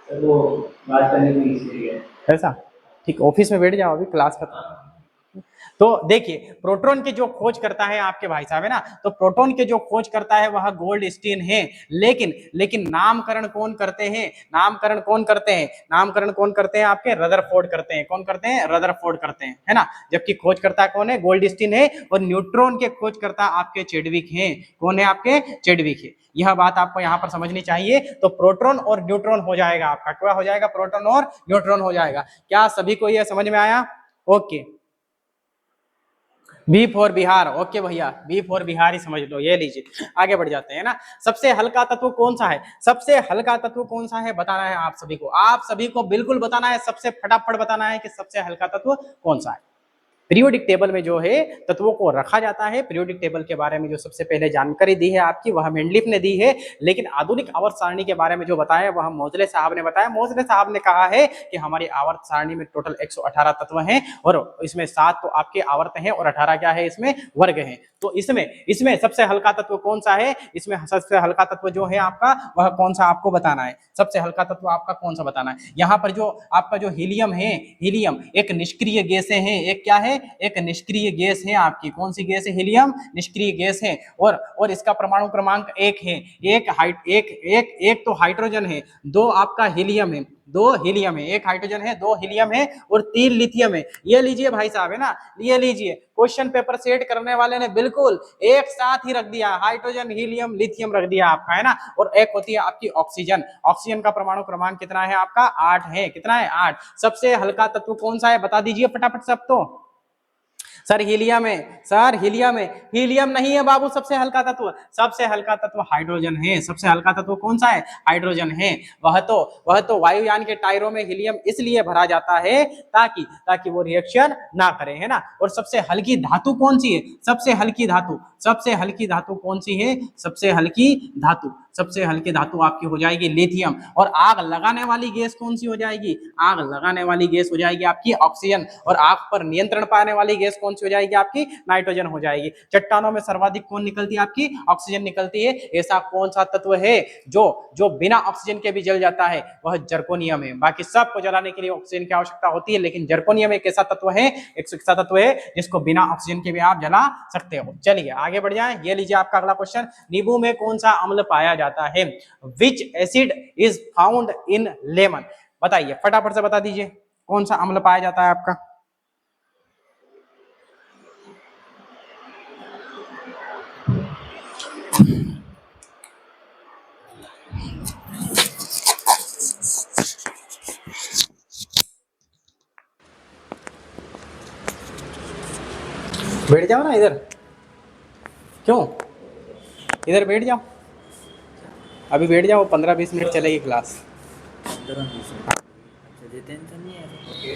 वो बात करने में इजी है ऐसा। ठीक, ऑफिस में बैठ जाओ, अभी क्लास खत्म। तो देखिए, प्रोटॉन के जो खोज करता है आपके भाई साहब, है ना, तो प्रोटॉन के जो खोज करता है वह गोल्डस्टीन है। लेकिन नामकरण कौन करते हैं? नामकरण कौन करते हैं आपके? रदरफोर्ड करते हैं। कौन करते हैं? रदरफोर्ड करते हैं, है ना। जबकि खोज करता कौन है? गोल्डस्टीन है। और न्यूट्रॉन के खोज करता आपके चैडविक हैं। कौन है आपके? चैडविक है। यह बात आपको यहां पर समझनी चाहिए। तो प्रोटॉन और न्यूट्रॉन हो जाएगा आपका। क्या हो जाएगा? प्रोटॉन और न्यूट्रॉन हो जाएगा। क्या सभी को यह समझ में आया? Okay, B for Bihar, okay भैया, बी फॉर बिहार ही समझ लो, ये लीजिए। आगे बढ़ जाते हैं ना। सबसे हल्का तत्व कौन सा है, सबसे हल्का तत्व कौन सा है बताना है आप सभी को, आप सभी को बिल्कुल बताना है, सबसे फटाफट बताना है कि सबसे हल्का तत्व कौन सा है। पीरियोडिक टेबल में जो है तत्वों को रखा जाता है, पीरियोडिक टेबल के बारे में जो सबसे पहले जानकारी दी है आपकी वह मेंडलीफ ने दी है, लेकिन आधुनिक आवर्त सारणी के बारे में जो बताया वह मोजले साहब ने बताया। मोजले साहब ने कहा है कि हमारी आवर्त सारणी में टोटल 118 तत्व हैं और इसमें 7 तो आपके आवर्त हैं और 18 क्या है इसमें वर्ग हैं। तो इसमें इसमें सबसे हल्का तत्व कौन सा है, इसमें सबसे हल्का तत्व जो है आपका वह कौन सा आपको बताना है, सबसे हल्का तत्व आपका कौन सा बताना है। यहाँ पर जो आपका जो हीलियम है, हीलियम एक निष्क्रिय गैस है, एक क्या है, एक निष्क्रिय गैस है आपकी, कौन सी गैस है, हीलियम निष्क्रिय गैस है और इसका परमाणु क्रमांक 1 है, एक तो हाइड्रोजन है, 2 आपका हीलियम है, 2 हीलियम है, 1 हाइड्रोजन है, 2 हीलियम है और 3 लिथियम है। ये लीजिए भाई साहब, है ना, ये लीजिए, क्वेश्चन पेपर सेट करने वाले ने बिल्कुल एक साथ ही रख दिया, हाइड्रोजन हीलियम लिथियम रख दिया आपका, है ना। और एक होती है आपकी ऑक्सीजन, ऑक्सीजन का परमाणु क्रमांक कितना है आपका, 8 है, कितना है 8। सबसे हल्का तत्व कौन सा है बता दीजिए फटाफट सब। तो सर हीलियम है, सर हीलियम है, हीलियम नहीं है बाबू सबसे हल्का तत्व, सबसे हल्का तत्व हाइड्रोजन है, सबसे हल्का तत्व कौन सा है, हाइड्रोजन है। वह तो वायुयान के टायरों में हीलियम इसलिए भरा जाता है ताकि ताकि वो रिएक्शन ना करे, है ना। और सबसे हल्की धातु कौन सी है, सबसे हल्की धातु, सबसे हल्की धातु कौन सी है, सबसे हल्की धातु, सबसे हल्की धातु आपकी हो जाएगी लिथियम। और आग लगाने वाली गैस कौन सी हो जाएगी, आग लगाने वाली गैस हो जाएगी आपकी ऑक्सीजन। और आग पर नियंत्रण पाने वाली गैस कौन सी हो जाएगी आपकी, नाइट्रोजन हो जाएगी। चट्टानों में सर्वाधिक कौन निकलती है आपकी, ऑक्सीजन निकलती है। ऐसा कौन सा तत्व है जो जो बिना ऑक्सीजन के भी जल जाता है, वह जर्कोनियम है। बाकी सबको जलाने के लिए ऑक्सीजन की आवश्यकता होती है, लेकिन जर्कोनियम एक ऐसा तत्व है, एक ऐसा तत्व है जिसको बिना ऑक्सीजन के भी आप जला सकते हो। चलिए आगे बढ़ जाएं। ये लीजिए आपका अगला क्वेश्चन, नींबू में कौन सा अम्ल पाया जाता है, विच acid is found in lemon. बताइए फटाफट से बता दीजिए कौन सा अम्ल पाया जाता है आपका। बैठ जाओ ना इधर, क्यों, इधर बैठ जाओ, अभी बैठ जाओ, 15-20 मिनट चलेगी क्लास।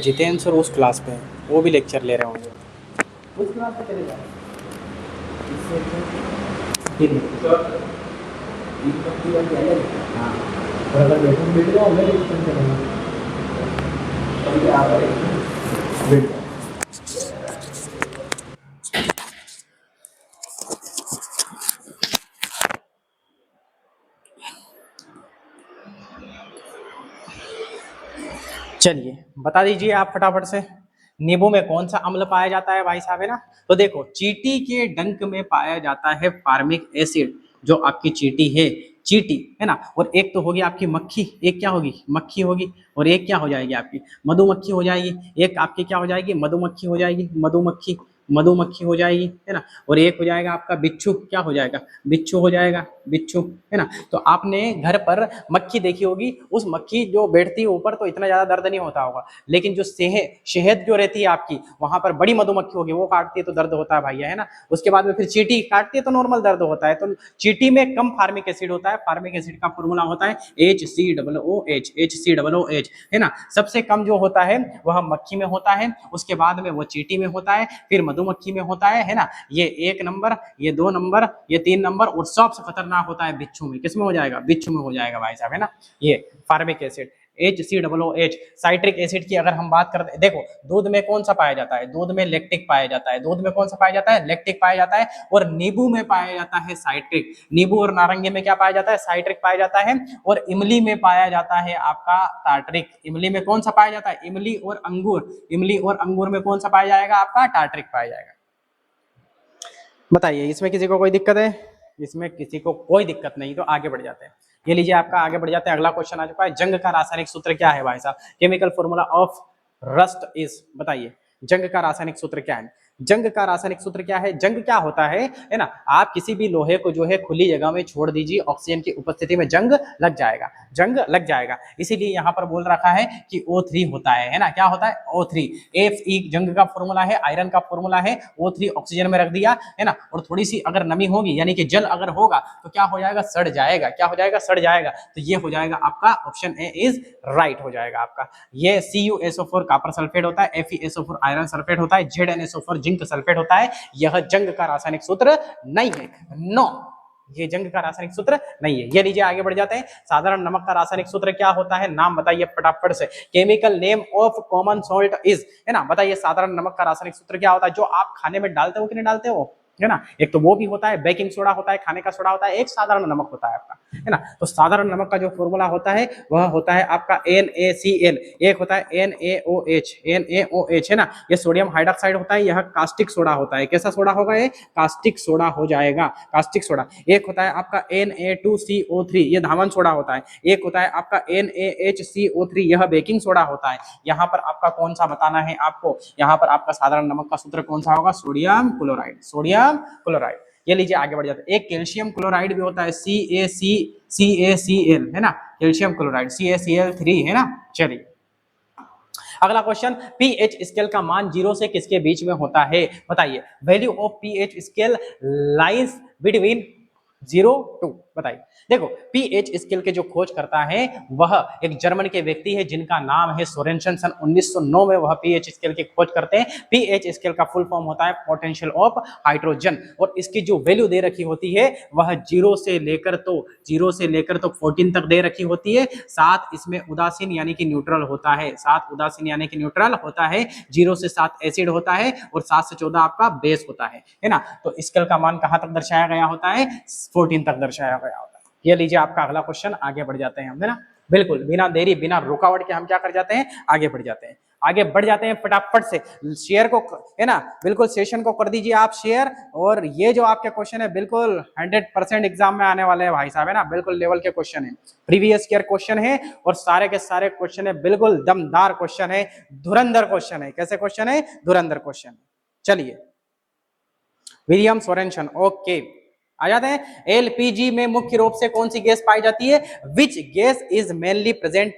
जितेंद्र सर उस क्लास पे है, वो भी लेक्चर ले रहे होंगे, उस क्लास पे चले जाओ। हाँ, और अगर बैठ जाओ मैं लेक्चर करूँगा, बैठ जाओ। चलिए बता दीजिए आप फटाफट से, नींबू में कौन सा अम्ल पाया जाता है भाई साहब, है ना। तो देखो चींटी के डंक में पाया जाता है फार्मिक एसिड, जो आपकी चींटी है, चींटी है ना। और एक तो होगी आपकी मक्खी, एक क्या होगी, मक्खी होगी, और एक क्या हो जाएगी आपकी, मधुमक्खी हो जाएगी। एक आपकी क्या हो जाएगी, मधुमक्खी हो जाएगी, मधुमक्खी, मधुमक्खी हो जाएगी, है ना। और एक हो जाएगा आपका बिच्छू, क्या हो जाएगा, बिच्छू हो जाएगा, बिच्छू, है ना। तो आपने घर पर मक्खी देखी होगी, उस मक्खी जो बैठती है ऊपर तो इतना ज्यादा दर्द नहीं होता होगा, लेकिन जो शहद जो रहती है आपकी, वहां पर बड़ी मधुमक्खी होगी, वो काटती है तो दर्द होता है भैया, है ना। उसके बाद में फिर चींटी काटती है तो नॉर्मल दर्द होता है। तो चींटी में कम फार्मिक एसिड होता है, फार्मिक एसिड का फॉर्मूला होता है HCOOH, HCOOH, है ना। सबसे कम जो होता है वह मक्खी में होता है, उसके बाद में वो चींटी में होता है, फिर मधुमक्खी में होता है ना। ये 1 नंबर, ये 2 नंबर, ये 3 नंबर, और सबसे खतरनाक होता है बिच्छू में। किसमें हो जाएगा, बिच्छू में हो जाएगा भाई साहब, है ना। ये formic acid HCOOH। Citric acid की अगर हम बात करते हैं, देखो दूध में कौन सा पाया जाता है, दूध में लैक्टिक पाया जाता है, दूध में कौन सा पाया जाता है, लैक्टिक पाया जाता है। और नींबू में पाया जाता है साइट्रिक, नींबू और नारंगी में क्या पाया जाता है, साइट्रिक पाया जाता है। और इमली में पाया जाता है आपका टार्ट्रिक। इमली में कौन सा पाया जाता है, इमली और अंगूर, इमली और अंगूर में कौन सा पाया जाएगा आपका, टार्ट्रिक पाया जाएगा। बताइए इसमें किसी को कोई दिक्कत है, इसमें किसी को कोई दिक्कत नहीं, तो आगे बढ़ जाते हैं। ये लीजिए आपका, आगे बढ़ जाते हैं। अगला क्वेश्चन आ चुका है, जंग का रासायनिक सूत्र क्या है भाई साहब, chemical formula of rust is. बताइए जंग का रासायनिक सूत्र क्या है, जंग का रासायनिक सूत्र क्या है? जंग क्या होता है ना, आप किसी भी लोहे को जो है खुली जगह में छोड़ दीजिए, ऑक्सीजन की उपस्थिति में जंग लग जाएगा, जंग लग जाएगा। इसीलिए यहाँ पर बोल रखा है कि O3 होता है ना, क्या होता है? O3। Fe जंग का फॉर्मूला है, आयरन का फॉर्मूला है, O3 ऑक्सीजन में रख दिया है ना, और थोड़ी सी अगर नमी होगी यानी कि जल अगर होगा तो क्या हो जाएगा? सड़ जाएगा। क्या हो जाएगा? सड़ जाएगा। तो ये हो जाएगा आपका ऑप्शन ए इज राइट हो जाएगा आपका। ये CuSO4 कॉपर सल्फेट होता है, FeSO4 आयरन सल्फेट होता है, ZnSO4 जिंक सल्फेट होता है। यह जंग का रासायनिक सूत्र नहीं है, नो, ये जंग का रासायनिक सूत्र नहीं है। ये लीजिए आगे बढ़ जाते हैं। साधारण नमक का रासायनिक सूत्र क्या होता है? नाम बताइए फटाफट से। Chemical name of common salt is, है ना, बताइए साधारण नमक का रासायनिक सूत्र क्या होता है? जो आप खाने में डालते हो कि नहीं डालते हो, है ना, एक तो वो भी होता है, बेकिंग सोडा होता है, खाने का सोडा होता है, एक साधारण नमक होता है आपका, है ना। तो साधारण नमक का जो फॉर्मूला होता है वह होता है आपका NaCl, एक होता है NaOH, है ना, ये सोडियम हाइड्रोक्साइड होता है, यह कास्टिक सोडा होता है। कैसा सोडा होगा? ये कास्टिक सोडा हो जाएगा, कास्टिक सोडा। एक होता है आपका Na2CO3, ये धावन सोडा होता है। एक होता है आपका NaHCO3, यह बेकिंग सोडा होता है। यहाँ पर आपका कौन सा बताना है आपको? यहाँ पर आपका साधारण नमक का सूत्र कौन सा होगा? Sodium chloride, sodium chloride. ये लीजिए आगे बढ़ जाते हैं। एक कैल्शियम क्लोराइड भी होता है, CaCl, है ना, कैल्शियम क्लोराइड CaCl3, है ना। चलिए अगला क्वेश्चन, पीएच स्केल का मान 0 से किसके बीच में होता है? बताइए। Value of pH scale lies between 0 to, बताइए। देखो पीएच स्केल के जो खोज करता है वह एक जर्मन के व्यक्ति है जिनका नाम है सोरेनसन। सन 1909 में वह पीएच स्केल की खोज करते हैं। पीएच स्केल का फुल फॉर्म होता है पोटेंशियल ऑफ हाइड्रोजन, और इसकी जो वैल्यू दे रखी होती है वह 0 से लेकर तो 14 तक दे रखी होती है। 7 इसमें उदासीन यानी कि न्यूट्रल होता है, 7 उदासीन यानी कि न्यूट्रल होता है। 0 से 7 एसिड होता है और 7 से 14 आपका बेस होता है ना। तो स्केल का मान कहां तक दर्शाया गया होता है? 14 तक दर्शाया गया होता है। ये लीजिए आपका अगला क्वेश्चन, आगे बढ़ जाते हैं हम, है ना, बिल्कुल बिना देरी बिना रुकावट के हम क्या कर जाते हैं? आगे बढ़ जाते हैं, आगे बढ़ जाते हैं फटाफट से। शेयर को, है ना, बिल्कुल सेशन को कर दीजिए आप शेयर। और ये जो आपके क्वेश्चन है बिल्कुल 100% एग्जाम में आने वाले हैं भाई साहब, है ना, बिल्कुल लेवल के क्वेश्चन है, प्रीवियस ईयर क्वेश्चन है, और सारे के सारे क्वेश्चन है बिल्कुल दमदार क्वेश्चन है, धुरंधर क्वेश्चन है। कैसे क्वेश्चन है? धुरंधर क्वेश्चन। चलिए विलियम सोरेनसन, ओके, आ जाते हैं। एलपीजी में मुख्य रूप से कौन सी गैस पाई जाती है? Which gas is mainly present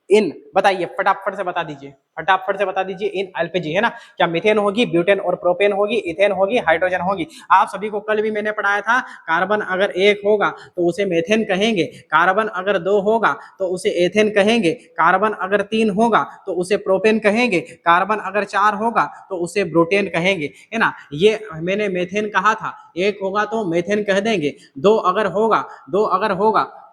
in बताइए, फटाफट से बता दीजिए, फटाफट से बता दीजिए। इन एलपीजी, है ना, क्या मीथेन होगी, ब्यूटेन और प्रोपेन होगी, इथेन होगी, हाइड्रोजन होगी? आप सभी को कल भी मैंने पढ़ाया था, कार्बन अगर 1 होगा तो उसे मेथेन कहेंगे, कार्बन अगर 2 होगा तो उसे एथेन कहेंगे, कार्बन अगर 3 होगा तो उसे प्रोपेन कहेंगे, कार्बन अगर 4 होगा तो उसे ब्रोटेन कहेंगे, है ना। ये मैंने मेथेन कहा था, 1 होगा तो मेथेन कह देंगे, 2 अगर होगा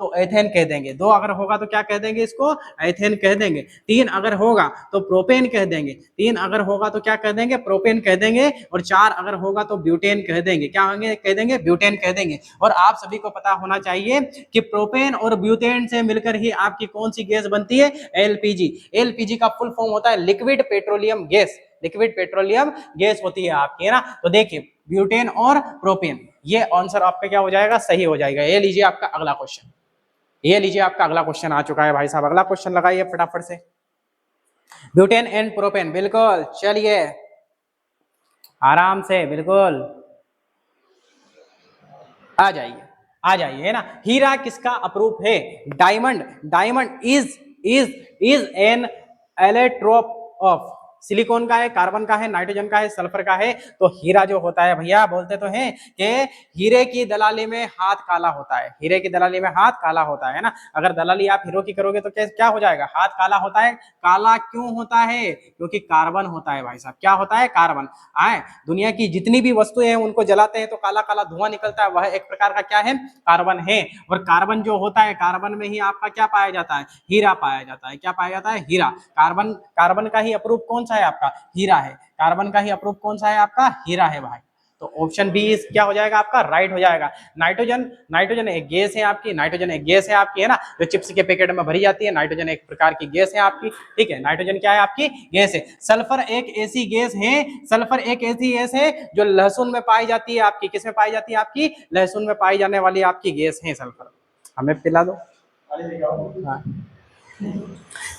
तो एथेन कह देंगे, 2 अगर होगा तो क्या कह देंगे? इसको एथेन कह देंगे। 3 अगर होगा तो प्रोपेन कह देंगे, 3 अगर होगा तो क्या कह देंगे? प्रोपेन कह देंगे। और 4 अगर होगा तो ब्यूटेन कह देंगे। क्या होंगे? कह देंगे ब्यूटेन कह देंगे। और आप सभी को पता होना चाहिए कि प्रोपेन और ब्यूटेन से मिलकर ही आपकी कौन सी गैस बनती है? एलपीजी। एलपीजी का फुल फॉर्म होता है liquid petroleum gas, liquid petroleum gas होती है आपकी, है ना। तो देखिए ब्यूटेन और प्रोपेन, ये आंसर आपका क्या हो जाएगा? सही हो जाएगा। ये लीजिए आपका अगला क्वेश्चन, ये लीजिए आपका अगला क्वेश्चन आ चुका है भाई साहब। अगला क्वेश्चन लगाइए फटाफट से। ब्यूटेन एंड प्रोपेन, बिल्कुल, चलिए आराम से, बिल्कुल आ जाइए, आ जाइए, है ना। हीरा किसका अप्रूप है? Diamond, diamond is an allotrope of, silicon का है, कार्बन का है, नाइट्रोजन का है, सल्फर का है। तो हीरा जो होता है भैया, बोलते तो हैं कि हीरे की दलाली में हाथ काला होता है, हीरे की दलाली में हाथ काला होता है ना। अगर दलाली आप हीरो की करोगे तो क्या हो जाएगा? हाथ काला होता है। काला क्यों होता है? क्योंकि कार्बन होता है भाई साहब। क्या होता है? कार्बन। आए दुनिया की जितनी भी वस्तुएं हैं उनको जलाते हैं तो काला काला धुआं निकलता है, वह एक प्रकार का क्या है? कार्बन है। और कार्बन जो होता है, कार्बन में ही आपका क्या पाया जाता है? हीरा पाया जाता है। क्या पाया जाता है? हीरा। कार्बन, कार्बन का ही अप्रूप कौन सा है आपका? हीरा है। कार्बन का ही अप्रूप कौन सा है आपका? हीरा है भाई। तो ऑप्शन बी क्या हो जाएगा आपका? राइट हो जाएगा। नाइट्रोजन, नाइट्रोजन एक गैस है आपकी, नाइट्रोजन एक गैस है आपकी, है ना, जो चिप्स के पैकेट में भरी जाती है। नाइट्रोजन एक प्रकार की गैस है आपकी, ठीक है, नाइट्रोजन क्या है आपकी? गैस है। सल्फर एक ऐसी गैस है, सल्फर एक ऐसी गैस है जो लहसुन में पाई जाती है आपकी। किस में पाई जाती है आपकी? लहसुन में पाई जाने वाली आपकी गैस है सल्फर। हमें पिला दो, हाँ,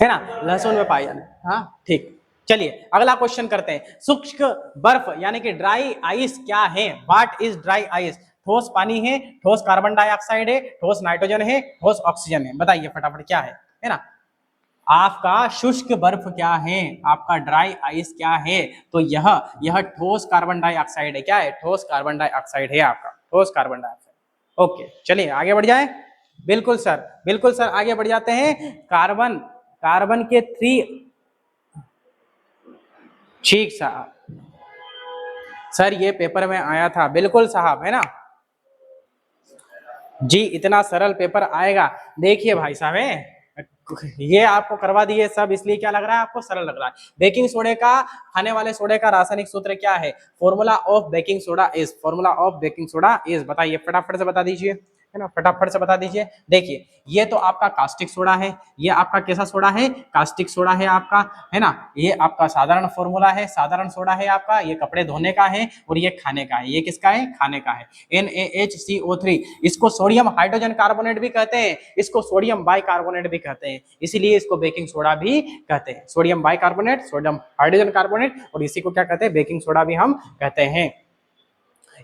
है ना, लहसुन में पाई जाने, हाँ ठीक। चलिए अगला क्वेश्चन करते हैं, शुष्क बर्फ यानी कि ड्राई आइस क्या है? What is dry ice? ठोस पानी है, ठोस कार्बन डाइऑक्साइड है, ठोस नाइट्रोजन है, ठोस ऑक्सीजन है, बताइए फटाफट क्या है ना? आपका शुष्क बर्फ क्या है? आपका ड्राई आइस क्या है? तो यह ठोस कार्बन डाइऑक्साइड है। क्या है? ठोस कार्बन डाइऑक्साइड है आपका, ठोस कार्बन डाइऑक्साइड। ओके चलिए आगे बढ़ जाए। बिल्कुल सर, बिल्कुल सर, आगे बढ़ जाते हैं। कार्बन, कार्बन के 3, ठीक साहब, सर ये पेपर में आया था, बिल्कुल साहब, है ना जी, इतना सरल पेपर आएगा। देखिए भाई साहब, है ये आपको करवा दिए सब, इसलिए क्या लग रहा है आपको? सरल लग रहा है। बेकिंग सोडे का, खाने वाले सोडे का रासायनिक सूत्र क्या है? Formula of baking soda is, formula of baking soda is, बताइए फटाफट से बता दीजिए, है ना, फटाफट से बता दीजिए। देखिए ये तो आपका कास्टिक सोडा है, ये आपका कैसा सोडा है? कास्टिक सोडा है आपका, है ना। ये आपका साधारण फॉर्मूला है, साधारण सोडा है आपका, ये कपड़े धोने का है और ये खाने का है। ये किसका है? खाने का है। NaHCO3, इसको सोडियम हाइड्रोजन कार्बोनेट भी कहते हैं, इसको सोडियम बाइकार्बोनेट भी कहते हैं, इसीलिए इसको बेकिंग सोडा भी कहते हैं। Sodium bicarbonate, sodium hydrogen carbonate, और इसी को क्या कहते हैं? बेकिंग सोडा भी हम कहते हैं।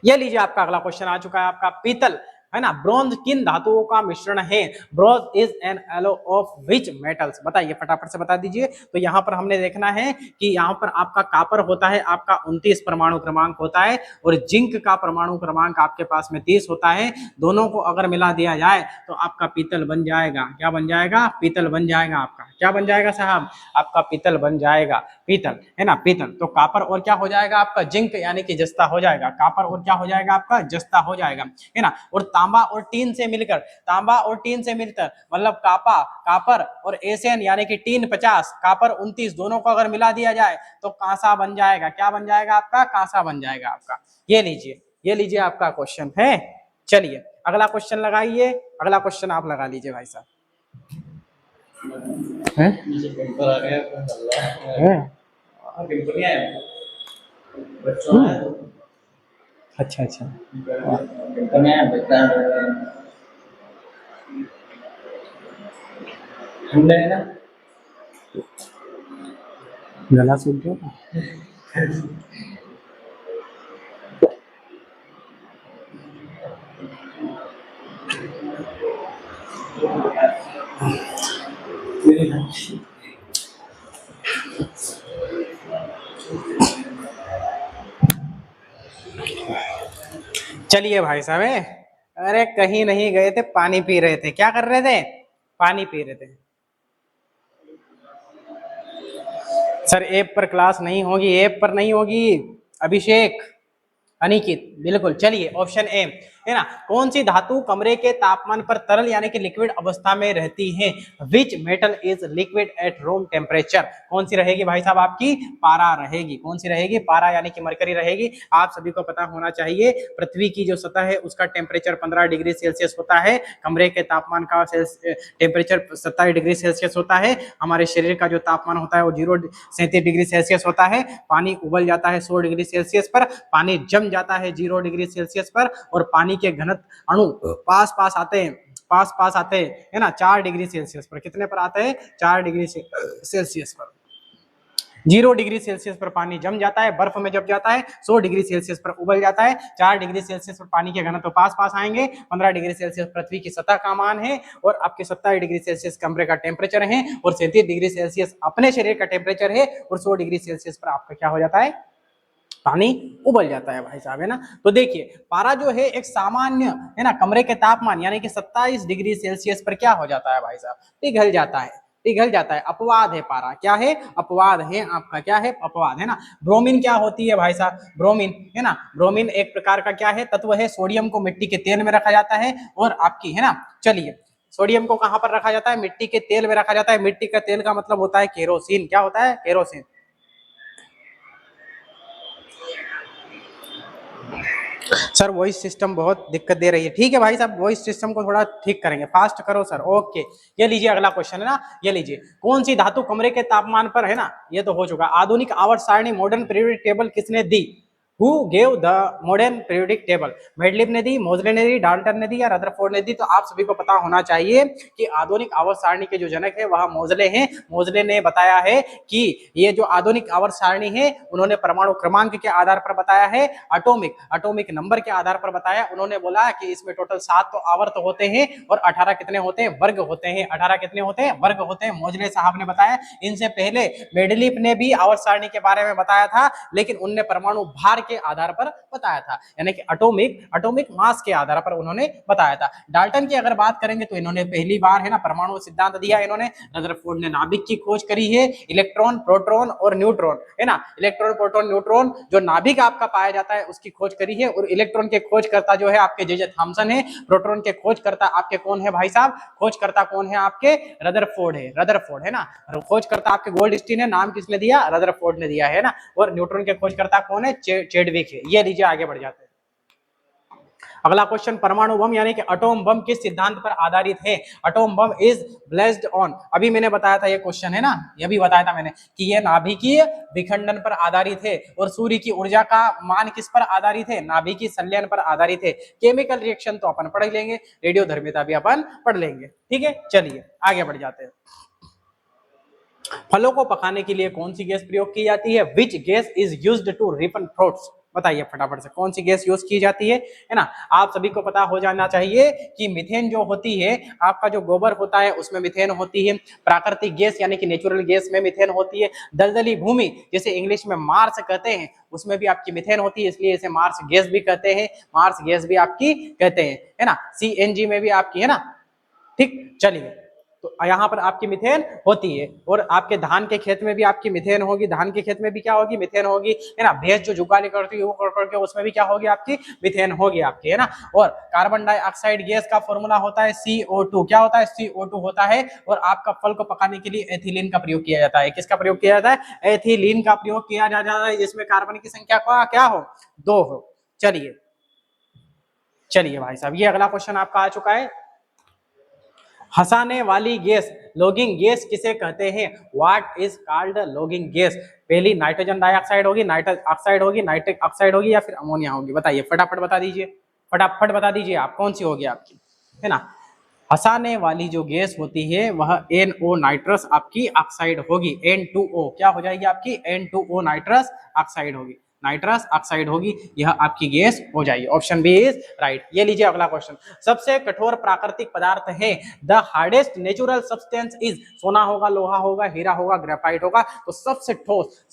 ये लीजिए आपका अगला क्वेश्चन आ चुका है, आपका पीतल, है ना। ब्रॉन्ज किन धातुओं का मिश्रण है? Bronze is an alloy of which metals, बताइए फटाफट से बता दीजिए। तो यहाँ पर हमने देखना है कि यहाँ पर आपका कापर होता है, आपका 29 परमाणु क्रमांक होता है, और जिंक का परमाणु क्रमांक आपके पास में 30 होता है। दोनों को अगर मिला दिया जाए तो आपका पीतल बन जाएगा। क्या बन जाएगा? पीतल बन जाएगा आपका। क्या बन जाएगा साहब? आपका पीतल बन जाएगा, पीतल, है ना, पीतल। तो कापर और क्या हो जाएगा आपका? जिंक यानी कि जस्ता हो जाएगा। कापर और क्या हो जाएगा आपका? जस्ता हो जाएगा, है ना। और तांबा और टीन से मिलकर, तांबा और टीन से मिलकर मतलब कापर और एसएन यानी कि टीन 50, कापर 29, दोनों को अगर मिला दिया जाए तो कांसा बन जाएगा। क्या बन जाएगा आपका? कांसा बन जाएगा आपका। ये लीजिए, ये लीजिए आपका क्वेश्चन है। चलिए अगला क्वेश्चन लगाइए, अगला क्वेश्चन आप लगा लीजिए भाई साहब। अच्छा अच्छा, गला सूख गया। चलिए भाई साहब, अरे कहीं नहीं गए थे, पानी पी रहे थे। क्या कर रहे थे? पानी पी रहे थे। सर ऐप पर क्लास नहीं होगी, ऐप पर नहीं होगी। अभिषेक, अनिकित, बिल्कुल। चलिए ऑप्शन ए, है ना, कौन सी धातु कमरे के तापमान पर तरल यानी कि लिक्विड अवस्था में रहती है? Which metal is liquid at room temperature? कौन सी रहेगी भाई साहब? आपकी पारा रहेगी। कौन सी रहेगी? पारा यानी कि मरकरी रहेगी। आप सभी को पता होना चाहिए, पृथ्वी की जो सतह है उसका टेम्परेचर 15 डिग्री सेल्सियस होता है, कमरे के तापमान का टेम्परेचर 27 डिग्री सेल्सियस होता है, हमारे शरीर का जो तापमान होता है वो 37 डिग्री सेल्सियस होता है, पानी उबल जाता है 100 डिग्री सेल्सियस पर, पानी जम जाता है 0 डिग्री सेल्सियस पर, और पानी के घनत्व अणु पास पास आते हैं, पास पास आते हैं, है ना, 4 डिग्री सेल्सियस पर। कितने पर आते हैं? 4 डिग्री सेल्सियस पर। 0 डिग्री सेल्सियस पर पानी जम जाता है, बर्फ में जम जाता है, 100 डिग्री सेल्सियस पर उबल जाता है, 4 डिग्री सेल्सियस पर पानी के घनत्व पास पास आएंगे, 15 डिग्री सेल्सियस पृथ्वी की सतह का मान है, और आपके 27 डिग्री सेल्सियस कमरे का टेम्परेचर है, और 37 डिग्री सेल्सियस अपने शरीर का टेम्परेचर है, और 100 डिग्री सेल्सियस पर आपका क्या हो जाता है? पानी उबल जाता है भाई साहब, है ना। तो देखिए पारा जो है एक सामान्य, है ना, कमरे के तापमान यानी कि 27 डिग्री सेल्सियस पर क्या हो जाता है भाई साहब? पिघल जाता है, पिघल जाता है। अपवाद है पारा, क्या है? अपवाद है आपका, क्या है? अपवाद, है ना। ब्रोमीन क्या होती है भाई साहब? ब्रोमीन, है ना, ब्रोमीन एक प्रकार का क्या है? तत्व है। सोडियम को मिट्टी के तेल में रखा जाता है, और आपकी, है ना, चलिए सोडियम को कहां पर रखा जाता है? मिट्टी के तेल में रखा जाता है। मिट्टी का तेल का मतलब होता है केरोसिन। क्या होता है? केरोसिन। सर वॉइस सिस्टम बहुत दिक्कत दे रही है। ठीक है भाई साहब, वॉइस सिस्टम को थोड़ा ठीक करेंगे, फास्ट करो सर। ओके, ये लीजिए अगला क्वेश्चन, है ना, ये लीजिए, कौन सी धातु कमरे के तापमान पर, है ना, ये तो हो चुका। आधुनिक आवर्त सारणी मॉडर्न पीरियोडिक टेबल किसने दी? Who gave the modern periodic table? मेडलिप ने दी, मोजले ने दी, डाल्टन ने दी या रदरफोर्ड ने दी? तो आप सभी को पता होना चाहिए कि आधुनिक आवर्त सारणी के जो जनक है वह मोजले हैं। मोजले ने बताया है कि ये जो आधुनिक आवर्त सारणी है उन्होंने परमाणु क्रमांक के आधार पर बताया है, अटोमिक नंबर के आधार पर बताया। उन्होंने बोला कि इसमें टोटल 7 तो आवर्त होते हैं और 18 कितने होते हैं? वर्ग होते हैं। 18 कितने होते हैं? वर्ग होते हैं। मोजले साहब ने बताया। इनसे पहले मेडलिप ने भी आवर्त सारणी के बारे में बताया था, लेकिन उनने परमाणु भार के आधार पर बताया था, यानी कि एटॉमिक मास के आधार पर उन्होंने बताया था। डाल्टन की अगर बात करेंगे तो इन्होंने पहली बार है ना परमाणु सिद्धांत दिया इन्होंने। रदरफोर्ड ने नाभिक की खोज करी है, इलेक्ट्रॉन, प्रोटॉन और न्यूट्रॉन, है ना, इलेक्ट्रॉन, प्रोटॉन, न्यूट्रॉन जो नाभिक आपका पाया जाता है उसकी खोज करी है। और इलेक्ट्रॉन के खोजकर्ता जो है आपके जे थॉमसन है। प्रोटॉन के खोजकर्ता आपके कौन है भाई साहब? खोजकर्ता कौन है आपके? रदरफोर्ड है ना। खोजकर्ता आपके गोल्डस्टीन है। नाम किसने दिया? रदरफोर्ड ने दिया है ना। और न्यूट्रॉन के खोजकर्ता कौन है? चेडविक है। ये लीजिए आगे बढ़ जाते हैं। अगला क्वेश्चन, परमाणु बम यानी कि अटोम बम किस सिद्धांत पर आधारित है? अटोम बम इज बेस्ड ऑन, अभी मैंने बताया था ये क्वेश्चन है ना, ये भी बताया था मैंने कि ये नाभिकीय विखंडन पर आधारित है। और सूर्य की ऊर्जा का मान किस पर आधारित है? नाभिकीय संलयन पर आधारित है। केमिकल रिएक्शन तो अपन पढ़ लेंगे, रेडियोधर्मिता भी अपन पढ़ लेंगे, ठीक है। चलिए आगे बढ़ जाते हैं। फलों को पकाने के लिए कौन सी गैस प्रयोग की जाती है? Which gas is used to ripen fruits? बताइए फटाफट से, कौन सी गैस यूज की जाती है ना। आप सभी को पता हो जाना चाहिए कि मीथेन जो होती है, आपका जो गोबर होता है उसमें मीथेन होती है। प्राकृतिक गैस यानी कि नेचुरल गैस में मीथेन होती है। दलदली भूमि जिसे इंग्लिश में मार्स कहते हैं, उसमें भी आपकी मीथेन होती है, इसलिए इसे मार्स गैस भी कहते हैं। मार्स गैस भी आपकी कहते हैं, है ना। सीएनजी में भी आपकी, है ना, ठीक। चलिए, तो यहाँ पर आपकी मीथेन होती है। और आपके धान के खेत में भी आपकी मीथेन होगी। धान के खेत में भी क्या होगी? मीथेन होगी, है ना। भैंस जो जुगाली करती है वो कर करके उसमें भी क्या होगी? आपकी मीथेन होगी आपकी, है ना। और कार्बन डाइऑक्साइड गैस का फॉर्मूला होता है CO2। क्या होता है? CO2 होता है। और आपका फल को पकाने के लिए एथिलीन का प्रयोग किया जाता है। किसका प्रयोग किया जाता है? एथिलीन का प्रयोग किया जाता है, जिसमें कार्बन की संख्या क्या हो? 2 हो। चलिए भाई साहब, ये अगला क्वेश्चन आपका आ चुका है। हंसाने वाली गैस लॉगिंग गैस किसे कहते हैं? What is called logging gas? पहली नाइट्रोजन डाइऑक्साइड होगी, नाइट्रस ऑक्साइड होगी, नाइट्रिक ऑक्साइड होगी या फिर अमोनिया होगी? बताइए फटाफट बता दीजिए, फटाफट बता दीजिए आप, कौन सी होगी आपकी, है ना। हंसाने वाली जो गैस होती है वह NO नाइट्रस आपकी ऑक्साइड होगी। N2O क्या हो जाएगी आपकी? N2O नाइट्रस ऑक्साइड होगी, नाइट्रस ऑक्साइड होगी, यह आपकी गैस हो जाएगी। Option B is right. ये लीजिए अगला क्वेश्चन। सबसे कठोर प्राकृतिक पदार्थ है, the hardest natural substance is? सोना होगा, लोहा होगा, हीरा होगा, ग्रेफाइट होगा। तो सबसे ठोस,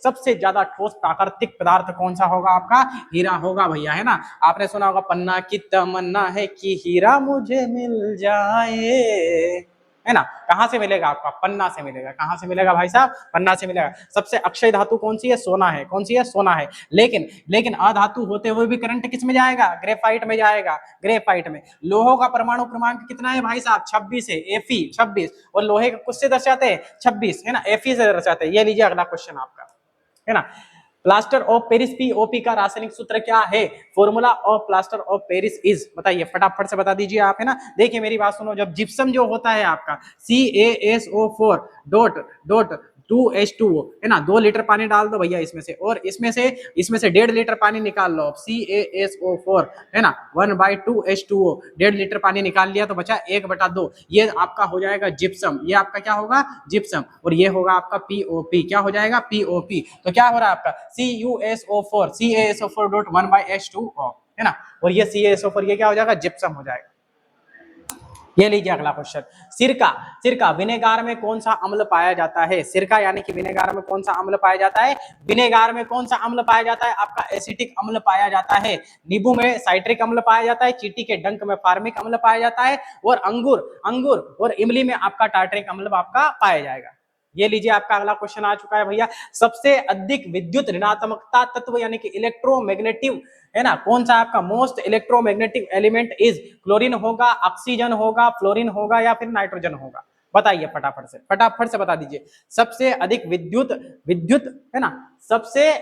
सबसे ज्यादा ठोस प्राकृतिक पदार्थ कौन सा होगा? आपका हीरा होगा भैया, है ना। आपने सुना होगा, पन्ना की तमन्ना है कि हीरा मुझे मिल जाए, है ना। कहां से मिलेगा? आपका पन्ना से मिलेगा। कहां से मिलेगा भाई साहब? पन्ना से मिलेगा। सबसे अक्षय धातु कौन सी है? सोना है। कौन सी है? सोना है। लेकिन अधातु होते हुए भी करंट किस में जाएगा? ग्रेफाइट में जाएगा, ग्रेफाइट में। लोहो का परमाणु क्रमांक कितना है भाई साहब? 26 है, Fe 26। और लोहे का किससे दर्शाते हैं? 26, है ना, Fe से दर्शाते हैं। ये लीजिए अगला क्वेश्चन आपका, है ना। प्लास्टर ऑफ पेरिस POP का रासायनिक सूत्र क्या है? Formula of plaster of Paris is? बताइए फटाफट से बता दीजिए आप, है ना। देखिए मेरी बात सुनो, जब जिप्सम जो होता है आपका CaSO4 डॉट डॉट 2H2O, है ना, 2 लीटर पानी डाल दो भैया इसमें से, और इसमें से 1.5 लीटर पानी निकाल लो। CaSO4, है ना, 1/2H2O, 1.5 लीटर पानी निकाल लिया तो बचा 1/2। ये आपका हो जाएगा जिप्सम। ये आपका क्या होगा? जिप्सम। और ये होगा आपका POP। क्या हो जाएगा? POP। तो क्या हो रहा है आपका? CaSO4 डॉट 1/H2O, है ना। और ये CaSO4 ये क्या हो जाएगा? जिप्सम हो जाएगा। ये लीजिए अगला क्वेश्चन। सिरका विनेगार में कौन सा अम्ल पाया जाता है? सिरका यानी कि विनेगार में कौन सा अम्ल पाया जाता है? विनेगार में कौन सा अम्ल पाया जाता है? आपका एसिटिक अम्ल पाया जाता है। नींबू में साइट्रिक अम्ल पाया जाता है। चींटी के डंक में फार्मिक अम्ल पाया जाता है। और अंगूर और इमली में आपका टार्टरिक अम्ल आपका पाया जाएगा। ये लीजिए आपका अगला क्वेश्चन आ चुका है भैया। सबसे अधिक विद्युत ऋणात्मकता तत्व यानी कि इलेक्ट्रोमैग्नेटिव, है ना, कौन सा आपका most electromagnetic element is? Chlorine होगा, ऑक्सीजन होगा, फ्लोरीन होगा या फिर नाइट्रोजन होगा? बताइए फटाफट से बता दीजिए। सबसे अधिक विद्युत, है ना, सबसे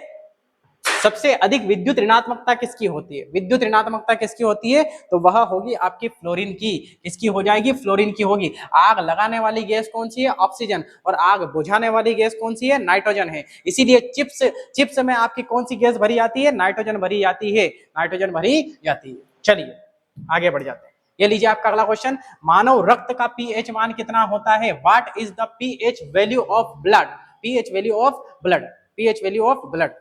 सबसे अधिक विद्युत ऋणात्मकता किसकी होती है? विद्युत ऋणात्मकता किसकी होती है? तो वह होगी आपकी फ्लोरीन की। किसकी हो जाएगी? फ्लोरीन की होगी। आग लगाने वाली गैस कौन सी है? ऑक्सीजन। और आग बुझाने वाली गैस कौन सी है? नाइट्रोजन है। इसीलिए चिप्स में आपकी कौन सी गैस भरी जाती है? नाइट्रोजन भरी जाती है। नाइट्रोजन भरी जाती है। चलिए आगे बढ़ जाते हैं। ये लीजिए आपका अगला क्वेश्चन, मानव रक्त का पीएच मान कितना होता है? What is the pH value of blood? PH value of blood, pH value of blood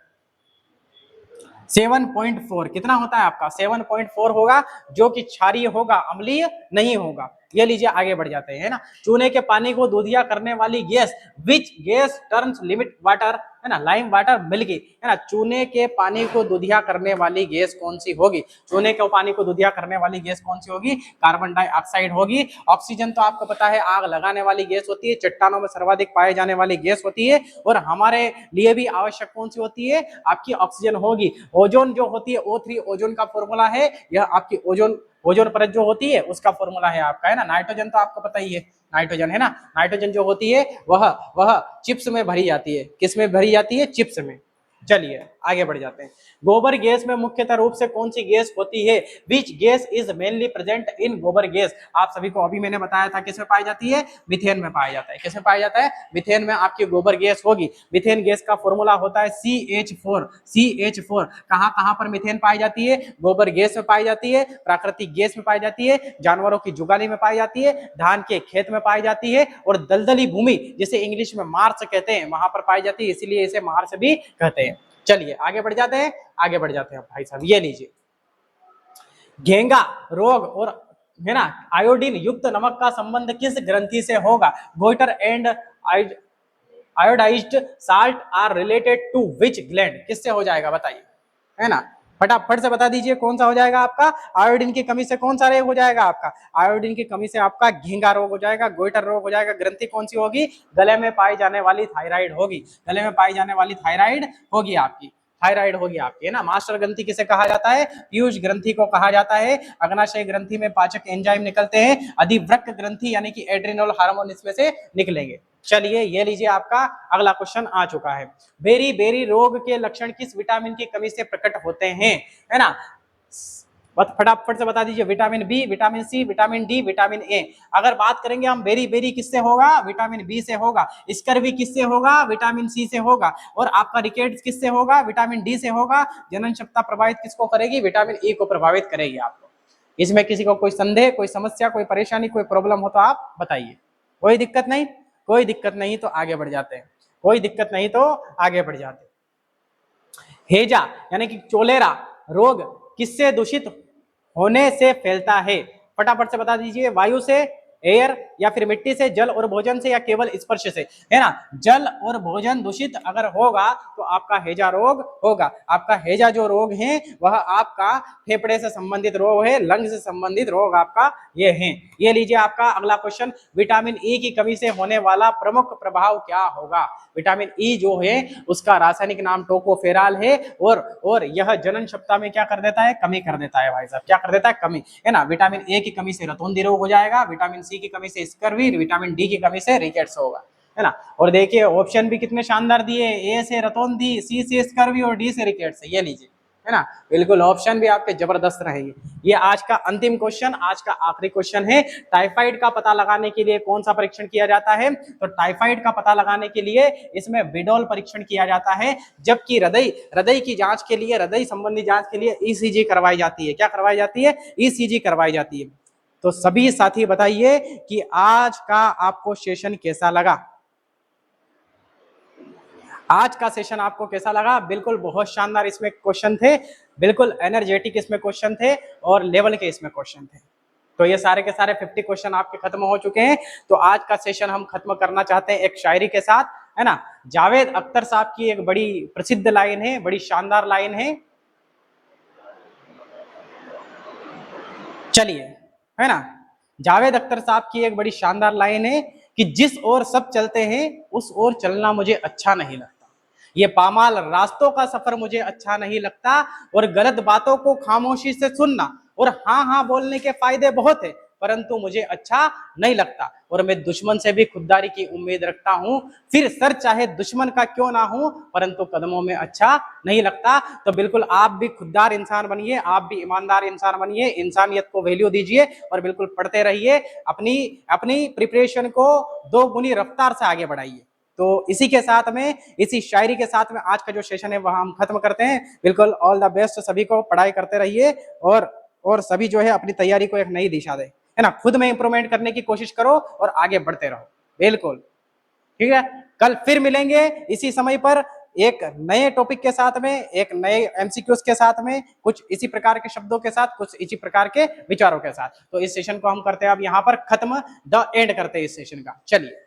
7.4 कितना होता है आपका? 7.4 होगा, जो कि क्षारीय होगा, अम्लीय नहीं होगा। ये लीजिए आगे बढ़ जाते हैं, है ना। चूने के पानी को दूधिया करने वाली gas, which gas turns limit water, है ना, लाइम वाटर मिल्की, है ना। चूने के पानी को दूधिया करने वाली गैस कौन सी होगी? चूने के पानी को दूधिया करने वाली गैस कौन सी होगी? कार्बन डाइऑक्साइड होगी। ऑक्सीजन तो आपको पता है आग लगाने वाली गैस होती है, चट्टानों में सर्वाधिक पाए जाने वाली गैस होती है, और हमारे लिए भी आवश्यक कौन सी होती है? आपकी ऑक्सीजन होगी। ओजोन जो होती है O3, ओजोन का फॉर्मूला है, यह आपकी ओजोन परत जो होती है उसका फॉर्मूला है आपका, है ना। नाइट्रोजन तो आपको पता ही है, नाइट्रोजन, है ना। नाइट्रोजन जो होती है वह चिप्स में भरी जाती है। किस में भरी जाती है? चिप्स में। चलिए आगे बढ़ जाते हैं। गोबर गैस में मुख्यतः रूप से कौन सी गैस होती है? Which gas is mainly present in गोबर गैस? आप सभी को अभी मैंने बताया था किस में पाई जाती है? मीथेन में पाया जाता है। किस में पाया जाता है? मीथेन में आपकी गोबर गैस होगी। मीथेन गैस का फॉर्मूला होता है CH4। CH4 कहां कहां पर मीथेन पाई जाती है? गोबर गैस में पाई जाती है, प्राकृतिक गैस में पाई जाती है, जानवरों की जुगाली में पाई जाती है, धान के खेत में पाई जाती है, और दलदली भूमि जिसे इंग्लिश में मार्स कहते हैं वहां पर पाई जाती है, इसीलिए इसे मार्स भी कहते हैं। चलिए आगे बढ़ जाते हैं, आगे बढ़ जाते हैं भाई साहब। ये लीजिए, घेंगा रोग और, है ना, आयोडीन युक्त नमक का संबंध किस ग्रंथि से होगा? Goitre and iodised salt are related to which gland? किससे हो जाएगा बताइए, है ना। फटाफट से बता दीजिए कौन सा हो जाएगा आपका? आयोडीन की कमी से कौन सा रोग हो जाएगा आपका? आयोडीन की कमी से आपका घेंगा रोग हो जाएगा, गोइटर रोग हो जाएगा। ग्रंथि कौन सी होगी? गले में पाई जाने वाली थायराइड होगी। गले में पाई जाने वाली थायराइड होगी आपकी, थायराइड होगी आपकी, है ना। मास्टर ग्रंथि किसे कहा जाता है? पीयूष ग्रंथि को कहा जाता है। अग्नाशय ग्रंथि में पाचक एंजाइम निकलते हैं। अधिवृक्क ग्रंथि यानी कि एड्रिनल हार्मोन इसमें से निकलेंगे। चलिए ये लीजिए आपका अगला क्वेश्चन आ चुका है। बेरी बेरी रोग के लक्षण किस विटामिन की कमी से प्रकट होते हैं? है ना, फटाफट से बता दीजिए। Vitamin B, vitamin C, vitamin D, vitamin A. अगर बात करेंगे हम बेरी बेरी किससे होगा? विटामिन बी से होगा। स्कर्वी किससे होगा? विटामिन सी से होगा। और आपका रिकेट्स किससे होगा? विटामिन डी से होगा। जनन क्षमता प्रभावित किसको करेगी? विटामिन ए को प्रभावित करेगी आपको। इसमें किसी को कोई संदेह, कोई समस्या, कोई परेशानी, कोई प्रॉब्लम हो तो आप बताइए। कोई दिक्कत नहीं? कोई दिक्कत नहीं तो आगे बढ़ जाते हैं। कोई दिक्कत नहीं तो आगे बढ़ जाते हैं। हेजा यानी कि चोलेरा रोग किससे दूषित होने से फैलता है? फटाफट से बता दीजिए। वायु से, एयर, या फिर मिट्टी से, जल और भोजन से, या केवल स्पर्श से, है ना। जल और भोजन दूषित अगर होगा तो आपका हैजा रोग होगा। आपका हैजा जो रोग है वह आपका फेफड़े से संबंधित रोग है, लंग से संबंधित रोग आपका ये है। ये लीजिए आपका अगला क्वेश्चन, विटामिन ई की कमी से होने वाला प्रमुख प्रभाव क्या होगा? विटामिन ई जो है उसका रासायनिक नाम टोकोफेराल है, और यह जनन क्षमता में क्या कर देता है? कमी कर देता है भाई साहब। क्या कर देता है? कमी, है ना। विटामिन ए की कमी से रतौंधी रोग हो जाएगा, विटामिन सी की कमी से स्कर्वी, विटामिन डी की कमी से रिकेट्स होगा, है ना। और देखिए ऑप्शन भी कितने शानदार दिए, ए से रतौंधी, सी से स्कर्वी और डी से रिकेट्स। ये लीजिए, है ना, बिल्कुल ऑप्शन भी आपके जबरदस्त रहेंगे। ये आज का अंतिम क्वेश्चन, आज का आखिरी क्वेश्चन है। टाइफाइड का पता लगाने के लिए कौन सा परीक्षण किया जाता है? तो टाइफाइड का पता लगाने के लिए इसमें विडोल परीक्षण किया जाता है, जबकि हृदय की जांच के लिए, हृदय संबंधी जांच के लिए ईसीजी करवाई जाती है। क्या करवाई जाती है? ईसीजी करवाई जाती है। तो सभी साथी बताइए कि आज का आपको सेशन कैसा लगा? आज का सेशन आपको कैसा लगा? बिल्कुल बहुत शानदार इसमें क्वेश्चन थे, बिल्कुल एनर्जेटिक इसमें क्वेश्चन थे, और लेवल के इसमें क्वेश्चन थे। तो ये सारे के सारे 50 क्वेश्चन आपके खत्म हो चुके हैं। तो आज का सेशन हम खत्म करना चाहते हैं एक शायरी के साथ, है ना। जावेद अख्तर साहब की एक बड़ी प्रसिद्ध लाइन है, बड़ी शानदार लाइन है। चलिए, है ना, जावेद अख्तर साहब की एक बड़ी शानदार लाइन है कि जिस ओर सब चलते हैं उस ओर चलना मुझे अच्छा नहीं लगता। ये पामाल रास्तों का सफर मुझे अच्छा नहीं लगता, और गलत बातों को खामोशी से सुनना और हाँ हाँ बोलने के फायदे बहुत है, परंतु मुझे अच्छा नहीं लगता और मैं दुश्मन से भी खुददारी की उम्मीद रखता हूं, फिर सर चाहे दुश्मन का क्यों ना हो परंतु कदमों में अच्छा नहीं लगता। तो बिल्कुल आप भी खुददार इंसान बनिए, आप भी ईमानदार इंसान बनिए, इंसानियत को वैल्यू दीजिए और बिल्कुल पढ़ते रहिए, अपनी अपनी प्रिपरेशन को 2 गुनी रफ्तार से आगे बढ़ाइए। तो इसी के साथ में, इसी शायरी के साथ में आज का जो सेशन है वह हम खत्म करते हैं। बिल्कुल ऑल द बेस्ट सभी को, पढ़ाई करते रहिए और सभी जो है अपनी तैयारी को एक नई दिशा दे, है ना, खुद में इंप्रूवमेंट करने की कोशिश करो और आगे बढ़ते रहो। बिल्कुल ठीक है, कल फिर मिलेंगे इसी समय पर एक नए टॉपिक के साथ में, एक नए एमसीक्यूज के साथ में, कुछ इसी प्रकार के शब्दों के साथ, कुछ इसी प्रकार के विचारों के साथ। तो इस सेशन को हम करते हैं अब यहाँ पर खत्म, द एंड करते हैं इस सेशन का। चलिए।